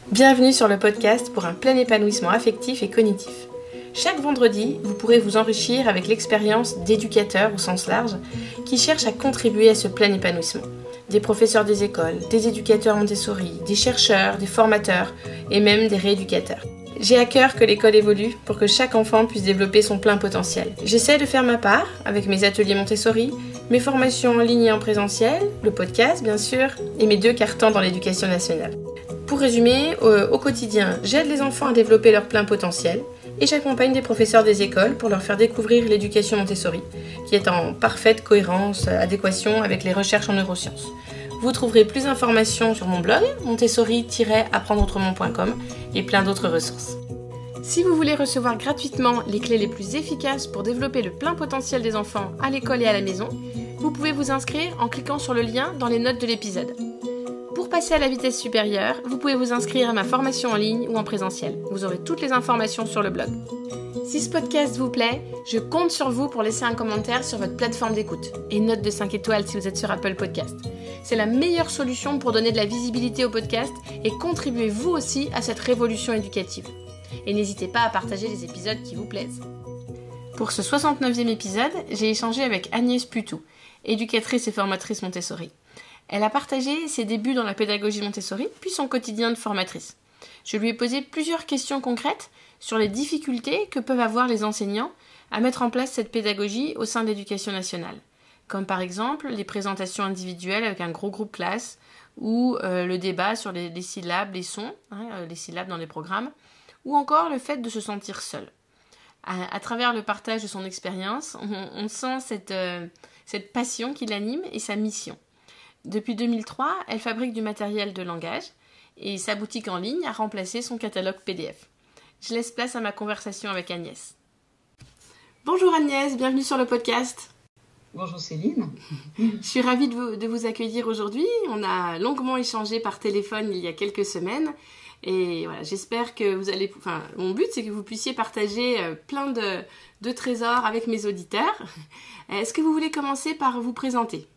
Bienvenue sur le podcast pour un plein épanouissement affectif et cognitif. Chaque vendredi, vous pourrez vous enrichir avec l'expérience d'éducateurs au sens large qui cherchent à contribuer à ce plein épanouissement. Des professeurs des écoles, des éducateurs Montessori, des chercheurs, des formateurs et même des rééducateurs. J'ai à cœur que l'école évolue pour que chaque enfant puisse développer son plein potentiel. J'essaie de faire ma part avec mes ateliers Montessori, mes formations en ligne et en présentiel, le podcast bien sûr, et mes 2 cartons dans l'éducation nationale. Pour résumer, au quotidien, j'aide les enfants à développer leur plein potentiel et j'accompagne des professeurs des écoles pour leur faire découvrir l'éducation Montessori, qui est en parfaite cohérence, adéquation avec les recherches en neurosciences. Vous trouverez plus d'informations sur mon blog, montessori-apprendreautrement.com et plein d'autres ressources. Si vous voulez recevoir gratuitement les clés les plus efficaces pour développer le plein potentiel des enfants à l'école et à la maison, vous pouvez vous inscrire en cliquant sur le lien dans les notes de l'épisode. Pour passer à la vitesse supérieure, vous pouvez vous inscrire à ma formation en ligne ou en présentiel. Vous aurez toutes les informations sur le blog. Si ce podcast vous plaît, je compte sur vous pour laisser un commentaire sur votre plateforme d'écoute et une note de 5 étoiles si vous êtes sur Apple Podcast. C'est la meilleure solution pour donner de la visibilité au podcast et contribuer vous aussi à cette révolution éducative. Et n'hésitez pas à partager les épisodes qui vous plaisent. Pour ce 69e épisode, j'ai échangé avec Agnès Putou, éducatrice et formatrice Montessori. Elle a partagé ses débuts dans la pédagogie Montessori, puis son quotidien de formatrice. Je lui ai posé plusieurs questions concrètes sur les difficultés que peuvent avoir les enseignants à mettre en place cette pédagogie au sein de l'éducation nationale, comme par exemple les présentations individuelles avec un gros groupe classe ou le débat sur les syllabes, les sons, les syllabes dans les programmes, ou encore le fait de se sentir seul. À travers le partage de son expérience, on sent cette passion qui l'anime et sa mission. Depuis 2003, elle fabrique du matériel de langage et sa boutique en ligne a remplacé son catalogue PDF. Je laisse place à ma conversation avec Agnès. Bonjour Agnès, bienvenue sur le podcast. Bonjour Céline. Je suis ravie de vous accueillir aujourd'hui. On a longuement échangé par téléphone il y a quelques semaines. Et voilà, j'espère que vous allez... Enfin, mon but, c'est que vous puissiez partager plein de trésors avec mes auditeurs. Est-ce que vous voulez commencer par vous présenter ?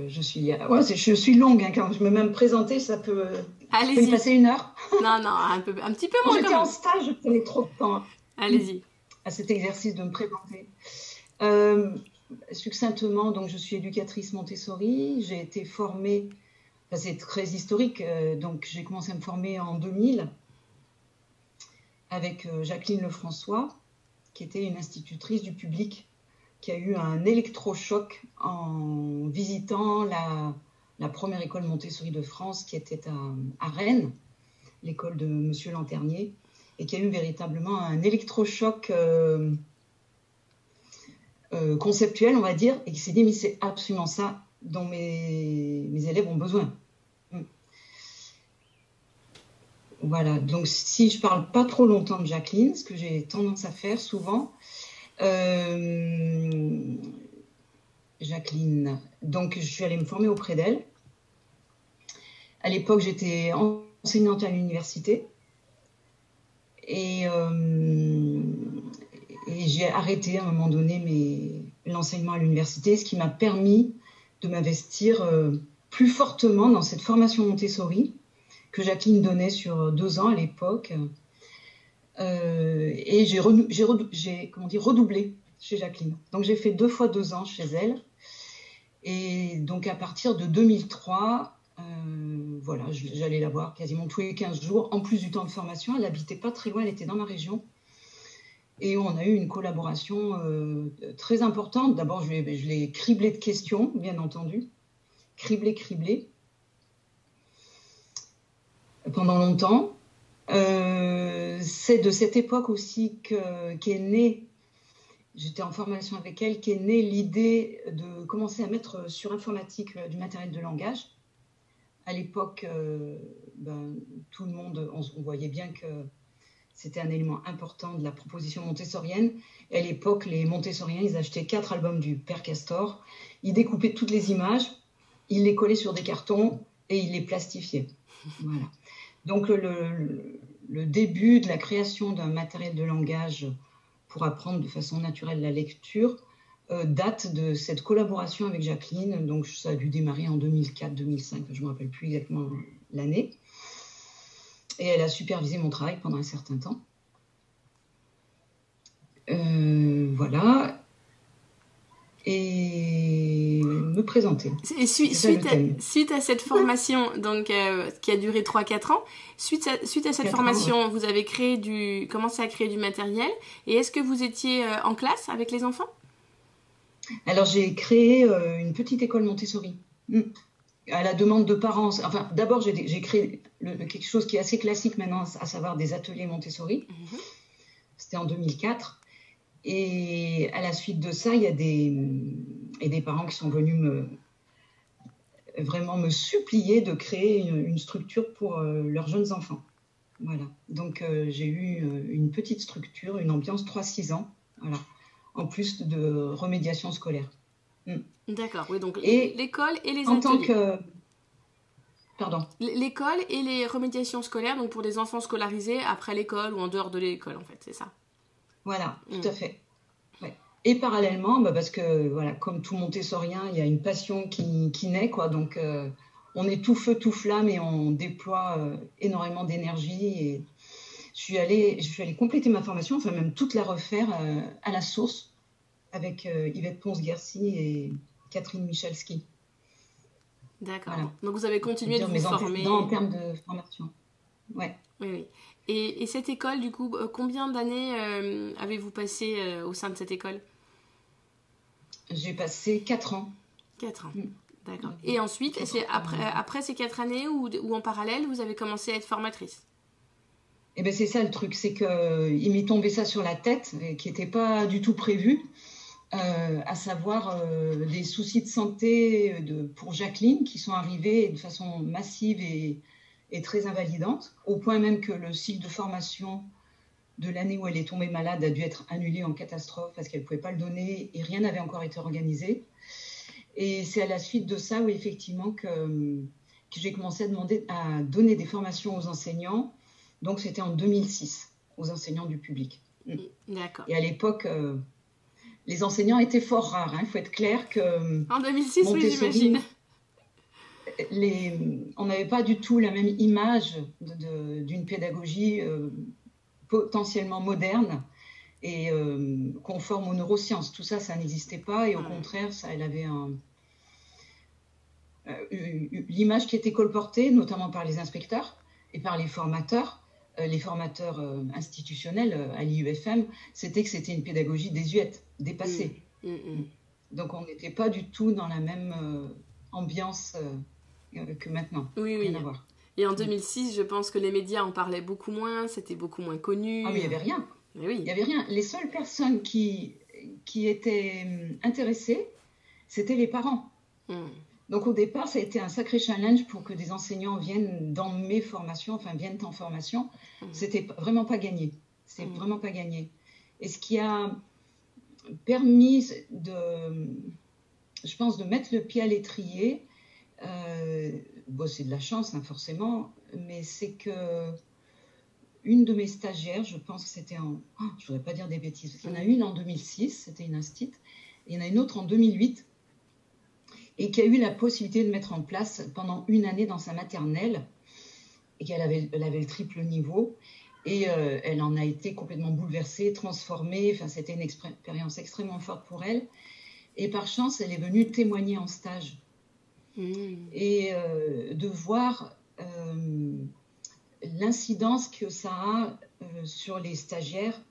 Je suis longue, hein, quand je me mets à me présenter, ça peut y passer 1 heure. Non, un petit peu moins. Quand j'étais en stage, je prenais trop de temps Allez-y. À cet exercice de me présenter. Succinctement, donc je suis éducatrice Montessori, j'ai été formée, c'est très historique, donc j'ai commencé à me former en 2000 avec Jacqueline Lefrançois, qui était une institutrice du public, qui a eu un électrochoc en visitant la première école Montessori de France, qui était à Rennes, l'école de Monsieur Lanternier, et qui a eu véritablement un électrochoc conceptuel, on va dire, et qui s'est dit, mais c'est absolument ça dont mes élèves ont besoin. Voilà, donc si je parle pas trop longtemps de Jacqueline, ce que j'ai tendance à faire souvent, Jacqueline, donc je suis allée me former auprès d'elle. À l'époque, j'étais enseignante à l'université et j'ai arrêté à un moment donné l'enseignement à l'université, ce qui m'a permis de m'investir plus fortement dans cette formation Montessori que Jacqueline donnait sur 2 ans à l'époque. Et j'ai redoublé chez Jacqueline. Donc j'ai fait 2 fois 2 ans chez elle. Et donc à partir de 2003, voilà, j'allais la voir quasiment tous les 15 jours, en plus du temps de formation. Elle n'habitait pas très loin, elle était dans ma région. Et on a eu une collaboration très importante. D'abord, je l'ai criblée de questions, bien entendu. Criblée. Pendant longtemps. C'est de cette époque aussi qu'est née, j'étais en formation avec elle, qu'est née l'idée de commencer à mettre sur informatique du matériel de langage. À l'époque, tout le monde, on voyait bien que c'était un élément important de la proposition montessorienne. Et à l'époque, les montessoriens, ils achetaient 4 albums du Père Castor, ils découpaient toutes les images, ils les collaient sur des cartons et ils les plastifiaient. Voilà. Donc le début de la création d'un matériel de langage pour apprendre de façon naturelle la lecture date de cette collaboration avec Jacqueline. Donc, ça a dû démarrer en 2004-2005, je ne me rappelle plus exactement l'année. Et elle a supervisé mon travail pendant un certain temps. Voilà. Et me présenter. Et suite à cette formation donc, qui a duré 3-4 ans, suite à cette formation, ouais. Vous avez commencé à créer du matériel. Et est-ce que vous étiez en classe avec les enfants? Alors, j'ai créé une petite école Montessori. À la demande de parents. Enfin, d'abord, j'ai créé quelque chose qui est assez classique maintenant, à savoir des ateliers Montessori. C'était en 2004. Et à la suite de ça, il y a des parents qui sont venus vraiment me supplier de créer une structure pour leurs jeunes enfants. Voilà. Donc, j'ai eu une petite structure, une ambiance 3-6 ans, voilà, en plus de remédiation scolaire. D'accord, oui, donc l'école et les ateliers. Pardon. L'école et les remédiations scolaires, donc pour des enfants scolarisés après l'école ou en dehors de l'école, en fait, c'est ça. Voilà, tout à fait. Ouais. Et parallèlement, parce que voilà, comme tout Montessorien, il y a une passion qui naît, quoi. Donc, on est tout feu, tout flamme et on déploie énormément d'énergie. Et je suis allée compléter ma formation, enfin même toute la refaire à la source avec Yvette Ponce-Guercy et Catherine Michalski. D'accord. Voilà. Donc, vous avez continué de vous former. En termes de formation. Ouais. Oui. Et cette école, du coup, combien d'années avez-vous passé au sein de cette école? J'ai passé 4 ans. 4 ans, d'accord. Et ensuite, c'est après ces 4 années ou en parallèle, vous avez commencé à être formatrice? Eh bien, c'est ça le truc, c'est qu'il m'est tombé ça sur la tête, qui n'était pas du tout prévu, à savoir des soucis de santé pour Jacqueline qui sont arrivés de façon massive et très invalidante, au point même que le cycle de formation de l'année où elle est tombée malade a dû être annulé en catastrophe parce qu'elle ne pouvait pas le donner et rien n'avait encore été organisé. Et c'est à la suite de ça, oui, effectivement, que j'ai commencé à donner des formations aux enseignants. Donc, c'était en 2006, aux enseignants du public. D'accord. Et à l'époque, les enseignants étaient fort rares. Il faut être clair que... En 2006, oui, j'imagine. On n'avait pas du tout la même image d'une pédagogie potentiellement moderne et conforme aux neurosciences. Tout ça, ça n'existait pas et au contraire, elle avait l'image qui était colportée, notamment par les inspecteurs et par les formateurs institutionnels à l'IUFM, c'était que c'était une pédagogie désuète, dépassée. Donc, on n'était pas du tout dans la même ambiance que maintenant. Oui. Rien à voir. Et en 2006, je pense que les médias en parlaient beaucoup moins, c'était beaucoup moins connu. Ah, mais il n'y avait rien. Oui. Il n'y avait rien. Les seules personnes qui étaient intéressées, c'était les parents. Donc, au départ, ça a été un sacré challenge pour que des enseignants viennent dans mes formations, viennent en formation. C'était vraiment pas gagné. C'est vraiment pas gagné. Et ce qui a permis je pense, de mettre le pied à l'étrier, c'est de la chance, forcément, mais c'est que une de mes stagiaires, je pense que c'était je voudrais pas dire des bêtises, il y en a une en 2006, c'était une instite, et il y en a une autre en 2008, et qui a eu la possibilité de mettre en place pendant une année dans sa maternelle, et qu'elle avait le triple niveau, et elle en a été complètement bouleversée, transformée, c'était une expérience extrêmement forte pour elle, et par chance, elle est venue témoigner en stage. Et de voir l'incidence que ça a sur les stagiaires,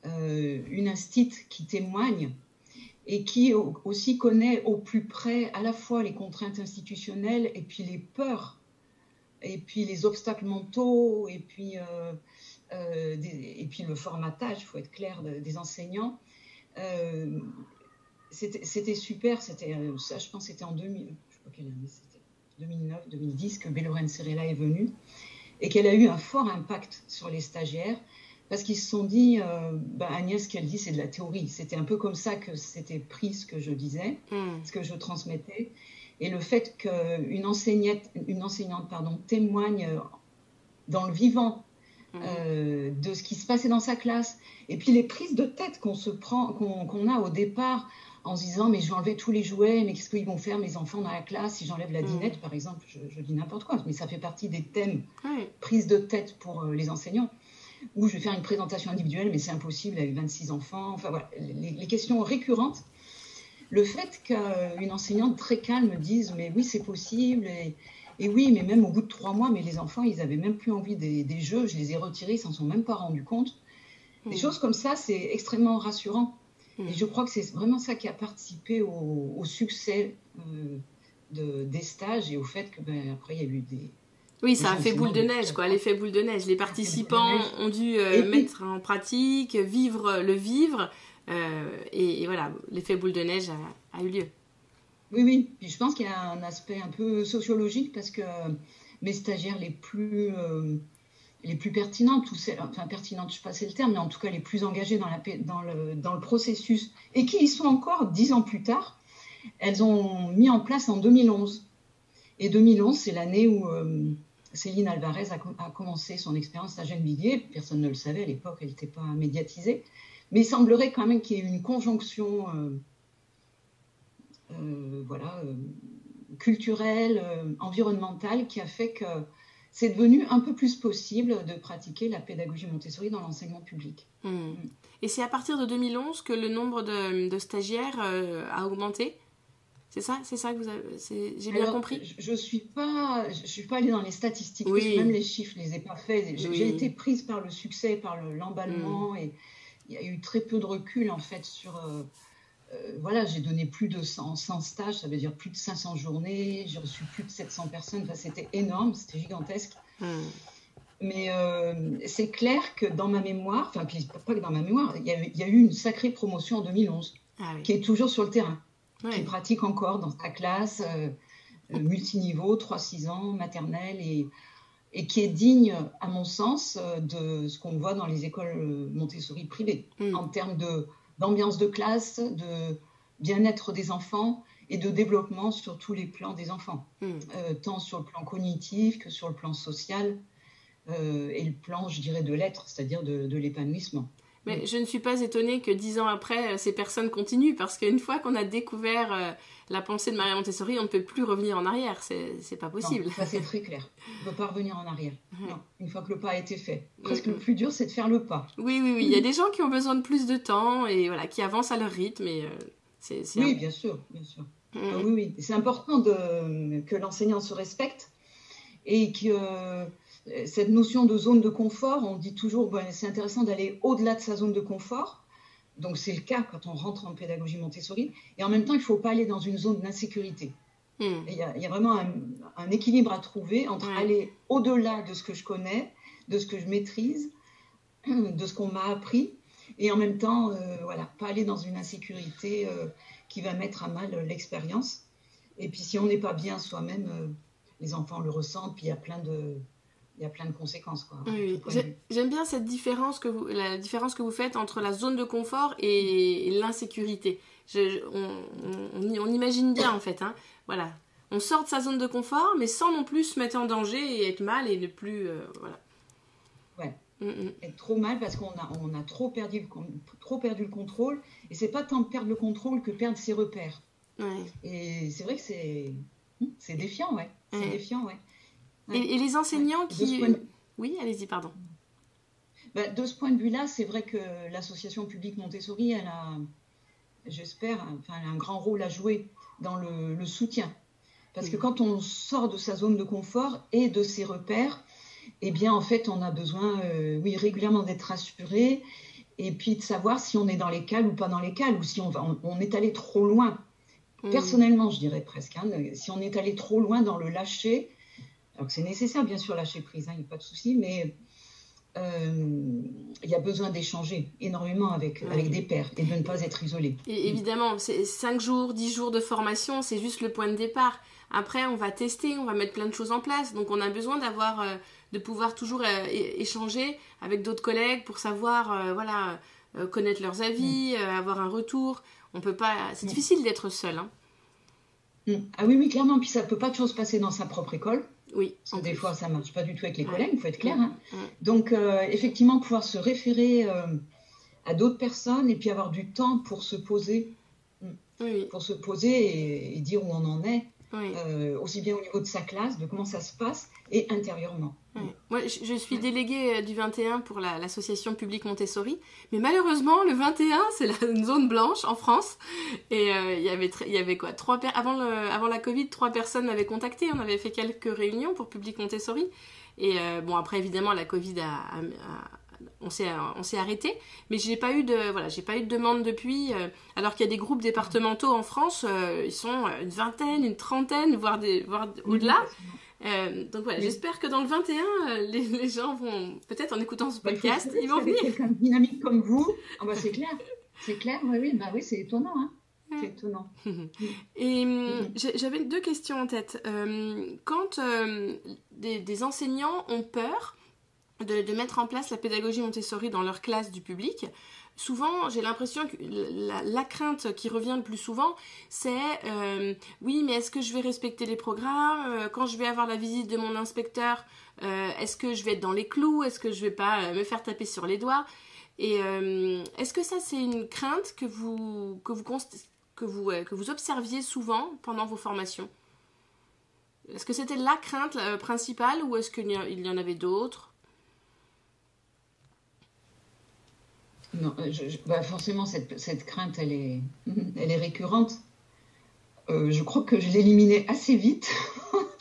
une instite qui témoigne et qui aussi connaît au plus près à la fois les contraintes institutionnelles et puis les peurs et puis les obstacles mentaux et puis le formatage, il faut être clair, des enseignants. C'était super, ça je pense c'était en 2000, je sais pas quelle année c'était, 2009, 2010 que Bélorène Serella est venue et qu'elle a eu un fort impact sur les stagiaires parce qu'ils se sont dit, Agnès, ce qu'elle dit, c'est de la théorie. C'était un peu comme ça que c'était pris ce que je disais, ce que je transmettais. Et le fait qu'une enseignante témoigne dans le vivant de ce qui se passait dans sa classe et puis les prises de tête qu'on a au départ en se disant mais je vais enlever tous les jouets, mais qu'est-ce qu'ils vont faire mes enfants dans la classe si j'enlève la dinette par exemple, je dis n'importe quoi, mais ça fait partie des thèmes prise de tête pour les enseignants, ou je vais faire une présentation individuelle mais c'est impossible avec 26 enfants, enfin voilà, les questions récurrentes. Le fait qu'une enseignante très calme dise mais oui c'est possible, et oui mais même au bout de 3 mois, mais les enfants ils avaient même plus envie des jeux, je les ai retirés, ils s'en sont même pas rendus compte. Des choses comme ça, c'est extrêmement rassurant. Et je crois que c'est vraiment ça qui a participé au succès des stages et au fait que après il y a eu des... Oui, ça a fait boule de neige, quoi, l'effet boule de neige. Les participants ont dû mettre en pratique, vivre, et voilà, l'effet boule de neige a eu lieu. Oui. Puis je pense qu'il y a un aspect un peu sociologique parce que mes stagiaires les plus pertinentes, pertinentes, je ne sais pas c'est le terme, mais en tout cas les plus engagées dans le processus et qui y sont encore 10 ans plus tard, elles ont mis en place en 2011. Et 2011, c'est l'année où Céline Alvarez a commencé son expérience à Gennevilliers. Personne ne le savait à l'époque, elle n'était pas médiatisée. Mais il semblerait quand même qu'il y ait eu une conjonction culturelle, environnementale, qui a fait que c'est devenu un peu plus possible de pratiquer la pédagogie Montessori dans l'enseignement public. Et c'est à partir de 2011 que le nombre de stagiaires a augmenté ? C'est ça que vous avez... J'ai bien compris ? Je ne suis pas allée dans les statistiques, parce que même les chiffres, je ne les ai pas faits. J'ai été prise par le succès, par l'emballement, et il y a eu très peu de recul en fait sur... j'ai donné plus de 100 stages, ça veut dire plus de 500 journées, j'ai reçu plus de 700 personnes, c'était énorme, c'était gigantesque. Mais c'est clair que dans ma mémoire, pas que dans ma mémoire, il y a eu une sacrée promotion en 2011, qui est toujours sur le terrain, qui pratique encore dans sa classe, multiniveau, 3-6 ans, maternelle, et qui est digne, à mon sens, de ce qu'on voit dans les écoles Montessori privées, en termes d'ambiance de classe, de bien-être des enfants et de développement sur tous les plans des enfants, tant sur le plan cognitif que sur le plan social et le plan, je dirais, de l'être, c'est-à-dire de l'épanouissement. Mais je ne suis pas étonnée que 10 ans après, ces personnes continuent, parce qu'une fois qu'on a découvert la pensée de Maria Montessori, on ne peut plus revenir en arrière, c'est pas possible. Non, ça c'est très clair, on ne peut pas revenir en arrière. Non, une fois que le pas a été fait. Presque le plus dur, c'est de faire le pas. Oui, il y a des gens qui ont besoin de plus de temps, et voilà, qui avancent à leur rythme. Et, oui, bien sûr. Oui. C'est important que l'enseignant se respecte, et que... cette notion de zone de confort, on dit toujours c'est intéressant d'aller au-delà de sa zone de confort. Donc c'est le cas quand on rentre en pédagogie Montessori. Et en même temps, il ne faut pas aller dans une zone d'insécurité. Il y a vraiment un équilibre à trouver entre aller au-delà de ce que je connais, de ce que je maîtrise, de ce qu'on m'a appris, et en même temps, pas aller dans une insécurité qui va mettre à mal l'expérience. Et puis si on n'est pas bien soi-même, les enfants le ressentent, puis il y a plein de conséquences, quoi. Oui. J'aime bien cette la différence que vous faites entre la zone de confort et l'insécurité. On imagine bien, en fait. Voilà. On sort de sa zone de confort, mais sans non plus se mettre en danger et être mal et ne plus... Être trop mal parce qu'on a trop perdu le contrôle. Et c'est pas tant perdre le contrôle que perdre ses repères. Et c'est vrai que c'est défiant, C'est défiant, Et les enseignants qui... Oui, allez-y, pardon. De ce point de vue-là, c'est vrai que l'association publique Montessori, elle a, j'espère, un grand rôle à jouer dans le soutien. Parce que quand on sort de sa zone de confort et de ses repères, eh bien, en fait, on a besoin, régulièrement d'être rassuré et puis de savoir si on est dans les cales ou pas dans les cales, ou si on est allé trop loin. Personnellement, je dirais presque, si on est allé trop loin dans le lâcher, alors que c'est nécessaire, bien sûr, lâcher prise, il n'y a pas de souci, mais il y a besoin d'échanger énormément avec des pairs et de ne pas être isolé. Et évidemment, 5 jours, 10 jours de formation, c'est juste le point de départ. Après, on va tester, on va mettre plein de choses en place. Donc, on a besoin de pouvoir toujours échanger avec d'autres collègues pour savoir, connaître leurs avis, avoir un retour. On peut pas... C'est difficile d'être seul. Ah oui, clairement. Puis ça ne peut pas toujours se passer dans sa propre école. Oui. Parce que des fois, ça ne marche pas du tout avec les collègues, il faut être clair. Donc, effectivement, pouvoir se référer à d'autres personnes et puis avoir du temps pour se poser, Oui. pour se poser et dire où on en est, Oui. aussi bien au niveau de sa classe, de comment ça se passe, et intérieurement. Oui. Moi, je suis déléguée du 21 pour l'association publique Montessori, mais malheureusement, le 21, c'est une zone blanche en France, et il y avait quoi, avant la Covid, 3 personnes m'avaient contacté, on avait fait quelques réunions pour public Montessori, et bon, après, évidemment, la Covid on s'est arrêté, mais j'ai pas eu de demande depuis, alors qu'il y a des groupes départementaux en France, ils sont une vingtaine, une trentaine, voire au-delà. Donc voilà, j'espère que dans le 21, les gens vont, peut-être en écoutant ce podcast, ils vont venir. Quelqu'un de dynamique comme vous, c'est clair, oui, c'est étonnant, hein. C'est étonnant. Et j'avais 2 questions en tête. Quand des enseignants ont peur de mettre en place la pédagogie Montessori dans leur classe du public, souvent, j'ai l'impression que la crainte qui revient le plus souvent, c'est oui, mais est-ce que je vais respecter les programmes? Quand je vais avoir la visite de mon inspecteur, est-ce que je vais être dans les clous? Est-ce que je vais pas me faire taper sur les doigts? Et est-ce que ça, c'est une crainte que vous observiez souvent pendant vos formations? Est-ce que c'était la crainte principale ou est-ce qu'il y en avait d'autres? Non, forcément, cette crainte, elle est récurrente. Je crois que je l'éliminais assez vite,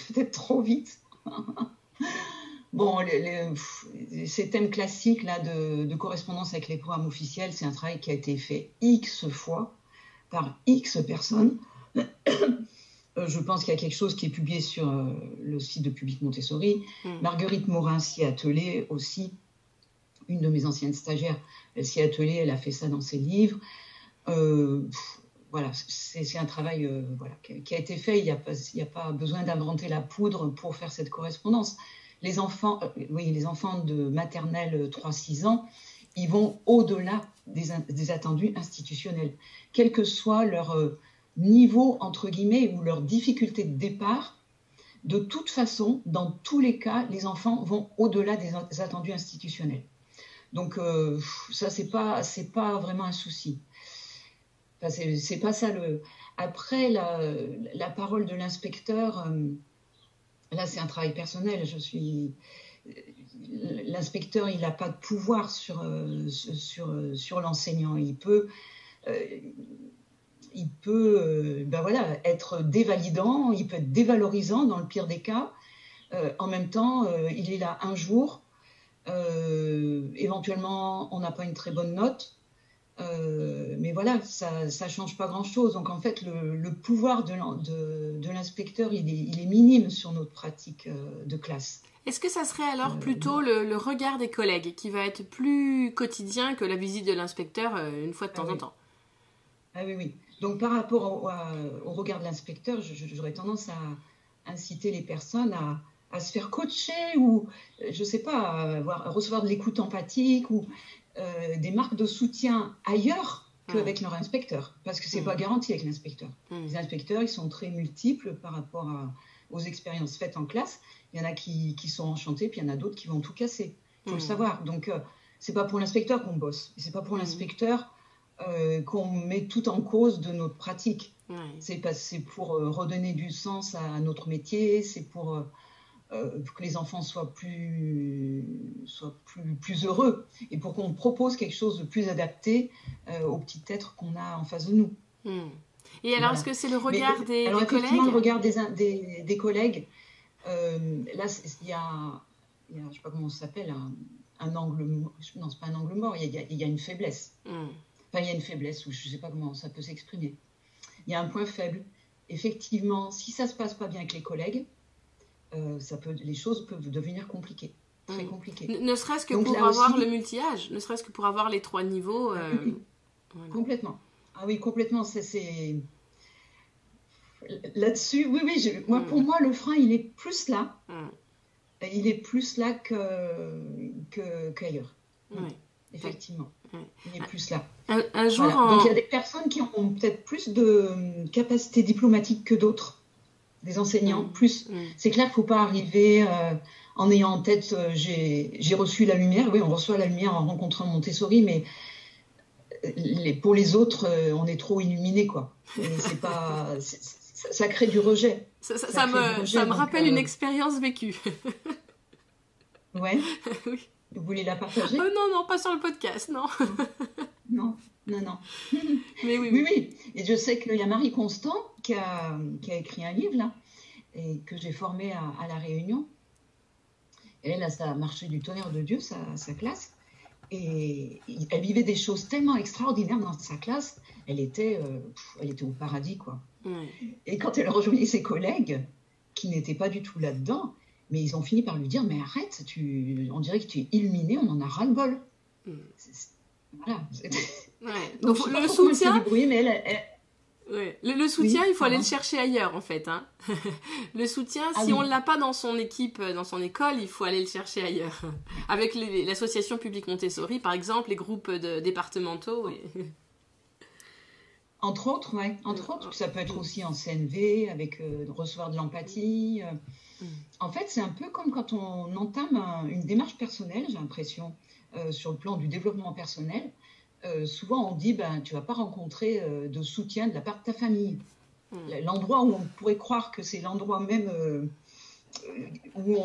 peut-être trop vite. Bon, ces thèmes classiques là, de correspondance avec les programmes officiels, c'est un travail qui a été fait X fois par X personnes. Je pense qu'il y a quelque chose qui est publié sur le site de Public Montessori. Marguerite Morin s'y est attelée aussi. Une de mes anciennes stagiaires, elle s'y est attelée, elle a fait ça dans ses livres. Voilà, c'est un travail qui a été fait. Il n'y a pas besoin d'inventer la poudre pour faire cette correspondance. Les enfants de maternelle 3-6 ans, ils vont au-delà des attendus institutionnels. Quel que soit leur niveau, entre guillemets, ou leur difficulté de départ, de toute façon, dans tous les cas, les enfants vont au-delà des attendus institutionnels. Donc, ça, c'est pas vraiment un souci. Enfin, c'est pas ça le... Après, la parole de l'inspecteur, là, c'est un travail personnel. L'inspecteur, il n'a pas de pouvoir sur l'enseignant. Il peut être dévalidant, il peut être dévalorisant dans le pire des cas. En même temps, il est là un jour. Éventuellement, on n'a pas une très bonne note, mais voilà, ça change pas grand-chose. Donc en fait, le pouvoir de l'inspecteur, il est minime sur notre pratique de classe. Est-ce que ça serait alors plutôt le regard des collègues qui va être plus quotidien que la visite de l'inspecteur une fois de temps en temps? Ah oui. Donc par rapport au regard de l'inspecteur, j'aurais tendance à inciter les personnes à se faire coacher ou, je ne sais pas, à recevoir de l'écoute empathique ou des marques de soutien ailleurs qu'avec leur inspecteur. Parce que ce n'est pas garanti avec l'inspecteur. Les inspecteurs, ils sont très multiples par rapport aux expériences faites en classe. Il y en a qui sont enchantés, puis il y en a d'autres qui vont tout casser. Il faut le savoir. Donc, ce n'est pas pour l'inspecteur qu'on bosse. Ce n'est pas pour l'inspecteur qu'on met tout en cause de notre pratique. C'est pour redonner du sens à notre métier, c'est pour que les enfants soient plus heureux et pour qu'on propose quelque chose de plus adapté au petit être qu'on a en face de nous. Et alors, est-ce que c'est le regard des collègues? Effectivement, le regard des collègues, là, il y a, je ne sais pas comment ça s'appelle, un angle... Non, ce n'est pas un angle mort, il y a une faiblesse. Enfin, il y a une faiblesse, ou je ne sais pas comment ça peut s'exprimer. Il y a un point faible. Effectivement, si ça ne se passe pas bien avec les collègues, les choses peuvent devenir compliquées, très compliquées. Ne serait-ce que pour avoir le multi-âge, ne serait-ce que pour avoir les 3 niveaux. Oui. Complètement. Ah oui, complètement. C'est... Là-dessus, oui. Pour moi, le frein, il est plus là. Il est plus là qu'ailleurs. Effectivement. Il est plus là. Un jour, Donc, il y a des personnes qui ont peut-être plus de capacité diplomatique que d'autres. Des enseignants, plus. C'est clair qu'il ne faut pas arriver en ayant en tête j'ai reçu la lumière. Oui, on reçoit la lumière en rencontrant Montessori, mais pour les autres, on est trop illuminé, quoi. Et ça crée du rejet. Ça me rappelle une expérience vécue. Ouais. Oui. Vous voulez la partager? Non, pas sur le podcast, non. Non. Mais oui. Oui. Et je sais qu'il y a Marie Constant qui a écrit un livre, là, et que j'ai formé à La Réunion. Et elle, ça a marché du tonnerre de Dieu, sa classe. Et elle vivait des choses tellement extraordinaires dans sa classe. Elle était au paradis, quoi. Ouais. Et quand elle rejoignait ses collègues, qui n'étaient pas du tout là-dedans, mais ils ont fini par lui dire, mais arrête, on dirait que tu es illuminée, on en a ras-le-bol. Voilà. Ouais. Donc le soutien... mais le soutien, il faut aller le chercher ailleurs, en fait. Hein. Le soutien, si on ne l'a pas dans son équipe, dans son école, il faut aller le chercher ailleurs. Avec l'association publique Montessori, par exemple, les groupes départementaux. Entre autres, ouais. Entre autres, ça peut être aussi en CNV, avec recevoir de l'empathie. En fait, c'est un peu comme quand on entame une démarche personnelle, j'ai l'impression, sur le plan du développement personnel. Souvent, on dit, tu ne vas pas rencontrer de soutien de la part de ta famille. L'endroit où on pourrait croire que c'est l'endroit même où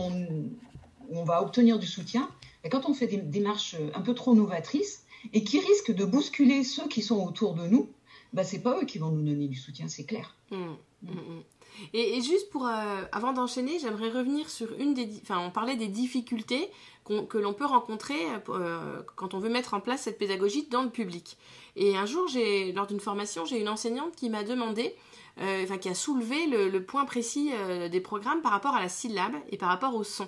on va obtenir du soutien, et quand on fait des démarches un peu trop novatrices et qui risquent de bousculer ceux qui sont autour de nous, ce n'est pas eux qui vont nous donner du soutien, c'est clair. Et juste avant d'enchaîner, j'aimerais revenir sur on parlait des difficultés que l'on peut rencontrer quand on veut mettre en place cette pédagogie dans le public. Et un jour, lors d'une formation, j'ai une enseignante qui m'a demandé, qui a soulevé le point précis des programmes par rapport à la syllabe et par rapport au son.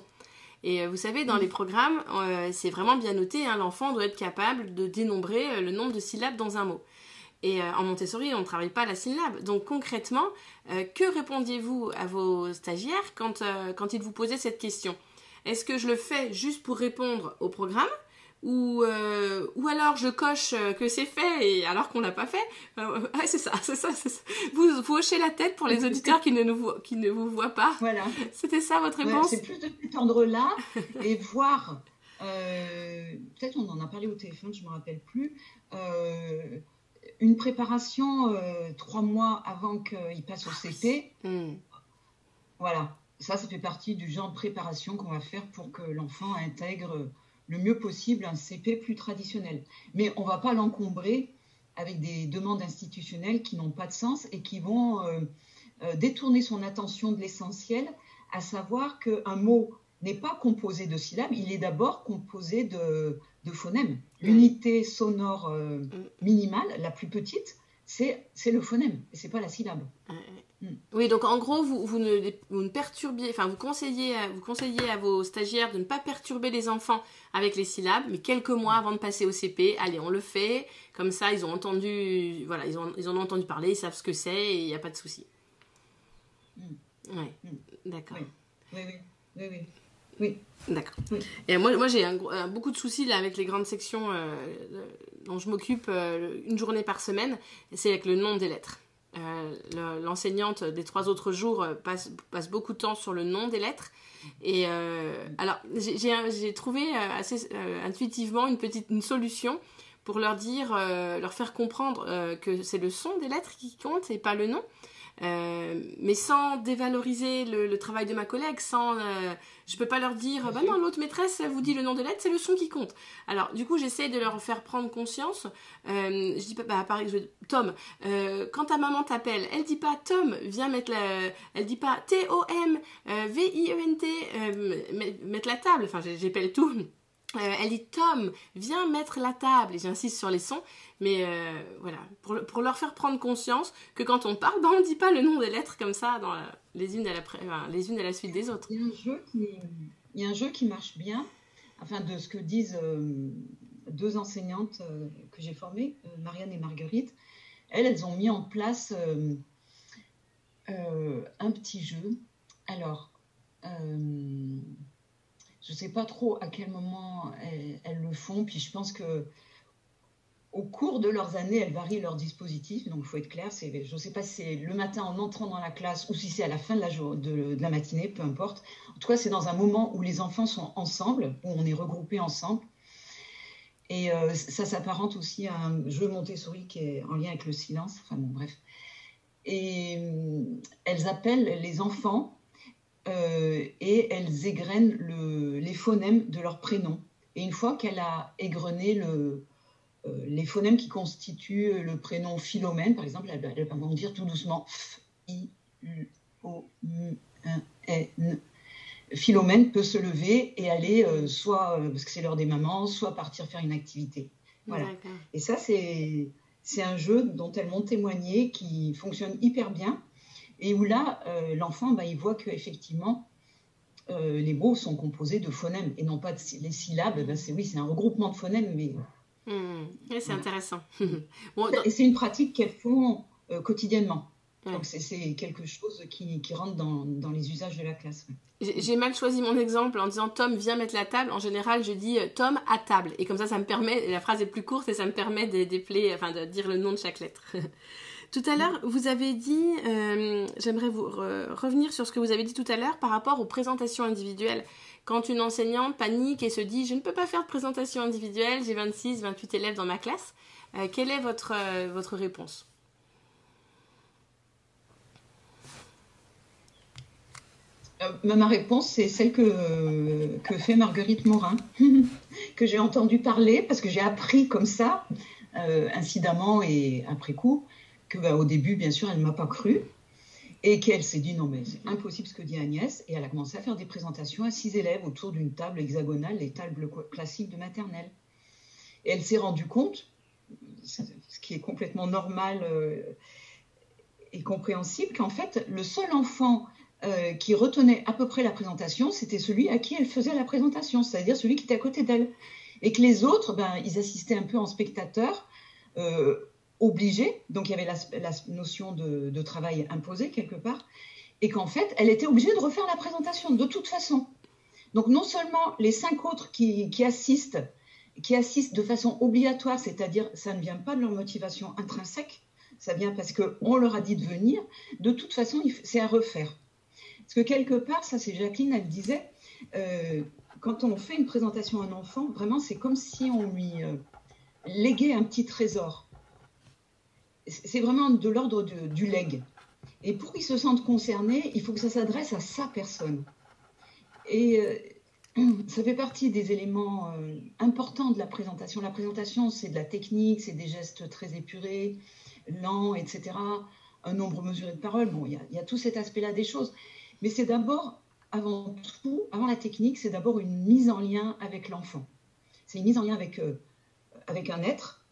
Et vous savez, dans les programmes, c'est vraiment bien noté, hein, l'enfant doit être capable de dénombrer le nombre de syllabes dans un mot. Et en Montessori, on ne travaille pas la syllabe. Donc concrètement, que répondiez-vous à vos stagiaires quand ils vous posaient cette question? Est-ce que je le fais juste pour répondre au programme ou alors je coche que c'est fait et alors qu'on l'a pas fait? C'est ça. Vous hochez la tête pour les auditeurs qui ne vous voient pas. Voilà. C'était ça votre réponse? C'est plus de cet ordre-là et voir, peut-être on en a parlé au téléphone, je ne me rappelle plus, une préparation 3 mois avant qu'il passe au CP. Voilà, ça fait partie du genre de préparation qu'on va faire pour que l'enfant intègre le mieux possible un CP plus traditionnel. Mais on ne va pas l'encombrer avec des demandes institutionnelles qui n'ont pas de sens et qui vont détourner son attention de l'essentiel, à savoir qu'un mot n'est pas composé de syllabes, il est d'abord composé de phonèmes. L'unité sonore minimale, la plus petite, c'est le phonème, et ce n'est pas la syllabe. Oui, donc en gros, vous ne perturbiez, vous conseillez à vos stagiaires de ne pas perturber les enfants avec les syllabes, mais quelques mois avant de passer au CP, allez, on le fait, comme ça, ils ont entendu, voilà, ils en ont entendu parler, ils savent ce que c'est, et il n'y a pas de souci. D'accord. Oui. D'accord. Oui. Et moi j'ai beaucoup de soucis là, avec les grandes sections dont je m'occupe une journée par semaine, c'est avec le nom des lettres. L'enseignante des 3 autres jours passe beaucoup de temps sur le nom des lettres. Et alors j'ai trouvé assez intuitivement une solution pour leur faire comprendre que c'est le son des lettres qui compte et pas le nom. Mais sans dévaloriser le travail de ma collègue, je peux pas leur dire non, l'autre maîtresse vous dit le nom de lettre, c'est le son qui compte. Alors du coup j'essaie de leur faire prendre conscience. Je dis par exemple Tom, quand ta maman t'appelle, elle dit pas Tom, viens mettre elle dit pas T-O-M V-I-E-N-T, mettre la table, j'épelle tout. Elle dit Tom, viens mettre la table, et j'insiste sur les sons, mais voilà, pour leur faire prendre conscience que quand on parle, on ne dit pas le nom des lettres comme ça, les unes à la suite des autres. Il y a un jeu qui marche bien, de ce que disent 2 enseignantes que j'ai formées, Marianne et Marguerite. Elles ont mis en place un petit jeu. Alors, je ne sais pas trop à quel moment elles le font, puis je pense qu'au cours de leurs années, elles varient leur dispositif, donc il faut être clair, je ne sais pas si c'est le matin en entrant dans la classe ou si c'est à la fin de la matinée, peu importe. En tout cas, c'est dans un moment où les enfants sont ensemble, où on est regroupés ensemble. Et ça s'apparente aussi à un jeu Montessori qui est en lien avec le silence. Enfin bon, bref. Et elles appellent les enfants et elles égrènent les phonèmes de leur prénom. Et une fois qu'elle a égrené les phonèmes qui constituent le prénom Philomène, par exemple, elle va dire tout doucement F, I, U, O, M, N. Philomène peut se lever et aller soit, parce que c'est l'heure des mamans, soit partir faire une activité. Voilà. Et ça, c'est un jeu dont elles m'ont témoigné qui fonctionne hyper bien et où là, l'enfant, il voit qu'effectivement, les mots sont composés de phonèmes et non pas les syllabes. C'est un regroupement de phonèmes, mais... Et c'est intéressant. Et c'est une pratique qu'elles font quotidiennement. Donc, c'est quelque chose qui rentre dans les usages de la classe. J'ai mal choisi mon exemple en disant « Tom, viens mettre la table ». En général, je dis « Tom, à table ». Et comme ça me permet, la phrase est plus courte et ça me permet de dire le nom de chaque lettre. Tout à l'heure, vous avez dit, j'aimerais vous revenir sur ce que vous avez dit tout à l'heure par rapport aux présentations individuelles. Quand une enseignante panique et se dit « Je ne peux pas faire de présentation individuelle, j'ai 26, 28 élèves dans ma classe », quelle est votre réponse ? Ma réponse, c'est celle que fait Marguerite Morin, que j'ai entendu parler parce que j'ai appris comme ça, incidemment et après coup, qu'au début, bien sûr, elle ne m'a pas cru et qu'elle s'est dit non, mais c'est impossible ce que dit Agnès. Et elle a commencé à faire des présentations à 6 élèves autour d'une table hexagonale, les tables classiques de maternelle. Et elle s'est rendue compte, ce qui est complètement normal et compréhensible, qu'en fait, le seul enfant qui retenait à peu près la présentation, c'était celui à qui elle faisait la présentation, c'est-à-dire celui qui était à côté d'elle. Et que les autres, ils assistaient un peu en spectateurs, obligés, donc il y avait la notion de travail imposé quelque part, et qu'en fait, elle était obligée de refaire la présentation, de toute façon. Donc non seulement les 5 autres qui assistent de façon obligatoire, c'est-à-dire ça ne vient pas de leur motivation intrinsèque, ça vient parce qu'on leur a dit de venir, de toute façon, c'est à refaire. Parce que quelque part, ça c'est Jacqueline, elle disait, quand on fait une présentation à un enfant, vraiment c'est comme si on lui léguait un petit trésor. C'est vraiment de l'ordre du legs. Et pour qu'il se sente concerné, il faut que ça s'adresse à sa personne. Et ça fait partie des éléments importants de la présentation. La présentation, c'est de la technique, c'est des gestes très épurés, lents, etc. Un nombre mesuré de paroles. Bon, il y a tout cet aspect-là des choses. Mais c'est d'abord, avant tout, avant la technique, c'est d'abord une mise en lien avec l'enfant. C'est une mise en lien avec un être.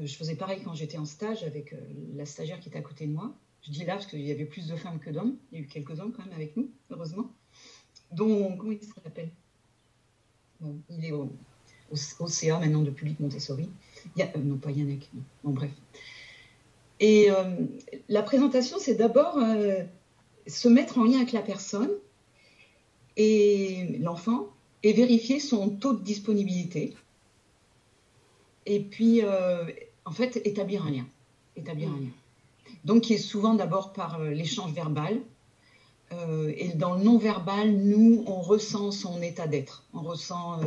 Je faisais pareil quand j'étais en stage avec la stagiaire qui était à côté de moi. Je dis là parce qu'il y avait plus de femmes que d'hommes. Il y a eu quelques hommes quand même avec nous, heureusement. Donc, comment il s'appelle ? Bon, il est au CA maintenant de Public Montessori. Non, pas Yannick. Non. Bon, bref. Et la présentation, c'est d'abord... se mettre en lien avec la personne et l'enfant et vérifier son taux de disponibilité. Et puis, en fait, établir un lien. Donc, qui est souvent d'abord par l'échange verbal. Et dans le non-verbal, nous, on ressent son état d'être. On ressent,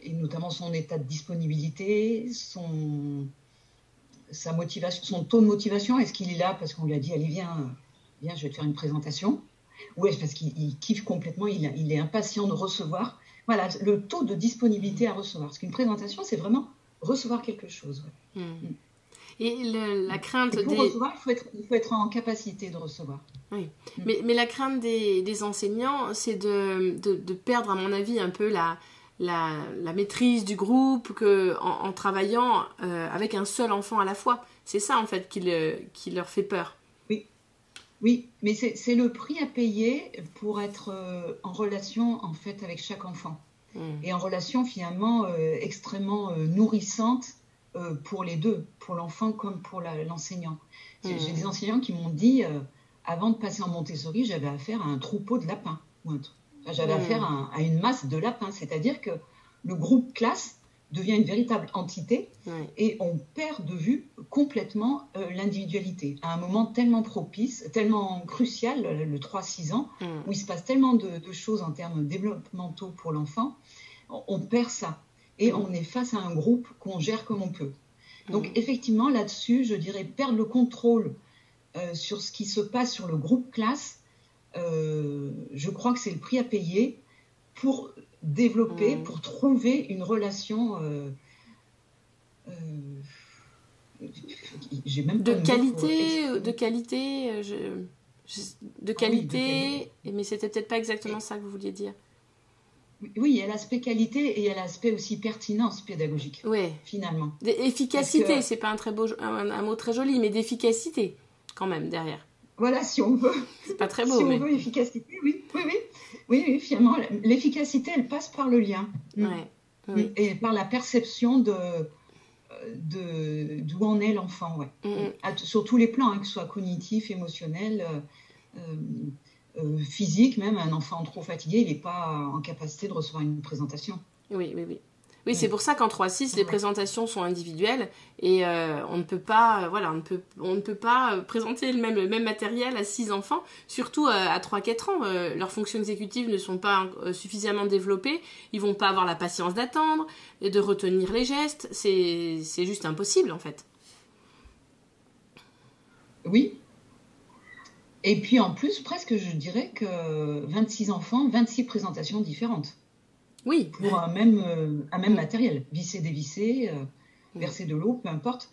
et notamment son état de disponibilité, sa motivation, son taux de motivation. Est-ce qu'il est là parce qu'on lui a dit « Allez, viens, je vais te faire une présentation » ou est-ce parce qu'il kiffe complètement, il est impatient de recevoir. Voilà, le taux de disponibilité à recevoir. Parce qu'une présentation, c'est vraiment recevoir quelque chose. Ouais. Et la crainte pour recevoir, il faut être en capacité de recevoir. Oui. Mais la crainte des enseignants, c'est de perdre, à mon avis, un peu la maîtrise du groupe en travaillant avec un seul enfant à la fois. C'est ça, en fait, qui leur fait peur. Oui, mais c'est le prix à payer pour être en relation en fait avec chaque enfant et en relation finalement extrêmement nourrissante pour les deux, pour l'enfant comme pour l'enseignant. J'ai des enseignants qui m'ont dit avant de passer en Montessori, j'avais affaire à un troupeau de lapins j'avais affaire à une masse de lapins, c'est-à-dire que le groupe classe devient une véritable entité et on perd de vue complètement l'individualité. À un moment tellement propice, tellement crucial, le 3-6 ans, où il se passe tellement de choses en termes développementaux pour l'enfant, on perd ça. et on est face à un groupe qu'on gère comme on peut. Donc effectivement, là-dessus, je dirais perdre le contrôle sur ce qui se passe sur le groupe classe, je crois que c'est le prix à payer pour développer, pour trouver une relation j'ai même de pas qualité, de Ah oui, qualité, mais c'était peut-être pas exactement ça que vous vouliez dire. Oui, il y a l'aspect qualité et il y a l'aspect aussi pertinence pédagogique, Ouais. finalement. Efficacité, c'est pas un mot très joli, mais d'efficacité quand même derrière. Voilà, si on veut. C'est pas très beau, Si mais... on veut efficacité, oui, finalement, l'efficacité, elle passe par le lien. Ouais. Oui. Et par la perception d'où en est l'enfant, ouais. Sur tous les plans, hein, que ce soit cognitif, émotionnel, physique même. Un enfant trop fatigué, il n'est pas en capacité de recevoir une présentation. Oui. Oui, c'est pour ça qu'en 3-6, les présentations sont individuelles et on ne peut pas, on ne peut pas présenter le même matériel à 6 enfants, surtout à 3-4 ans. Leurs fonctions exécutives ne sont pas suffisamment développées, ils vont pas avoir la patience d'attendre et de retenir les gestes, c'est juste impossible en fait. Oui. Et puis en plus, presque je dirais que 26 enfants, 26 présentations différentes. Oui. Pour un même matériel, vissé, dévissé, verser de l'eau, peu importe.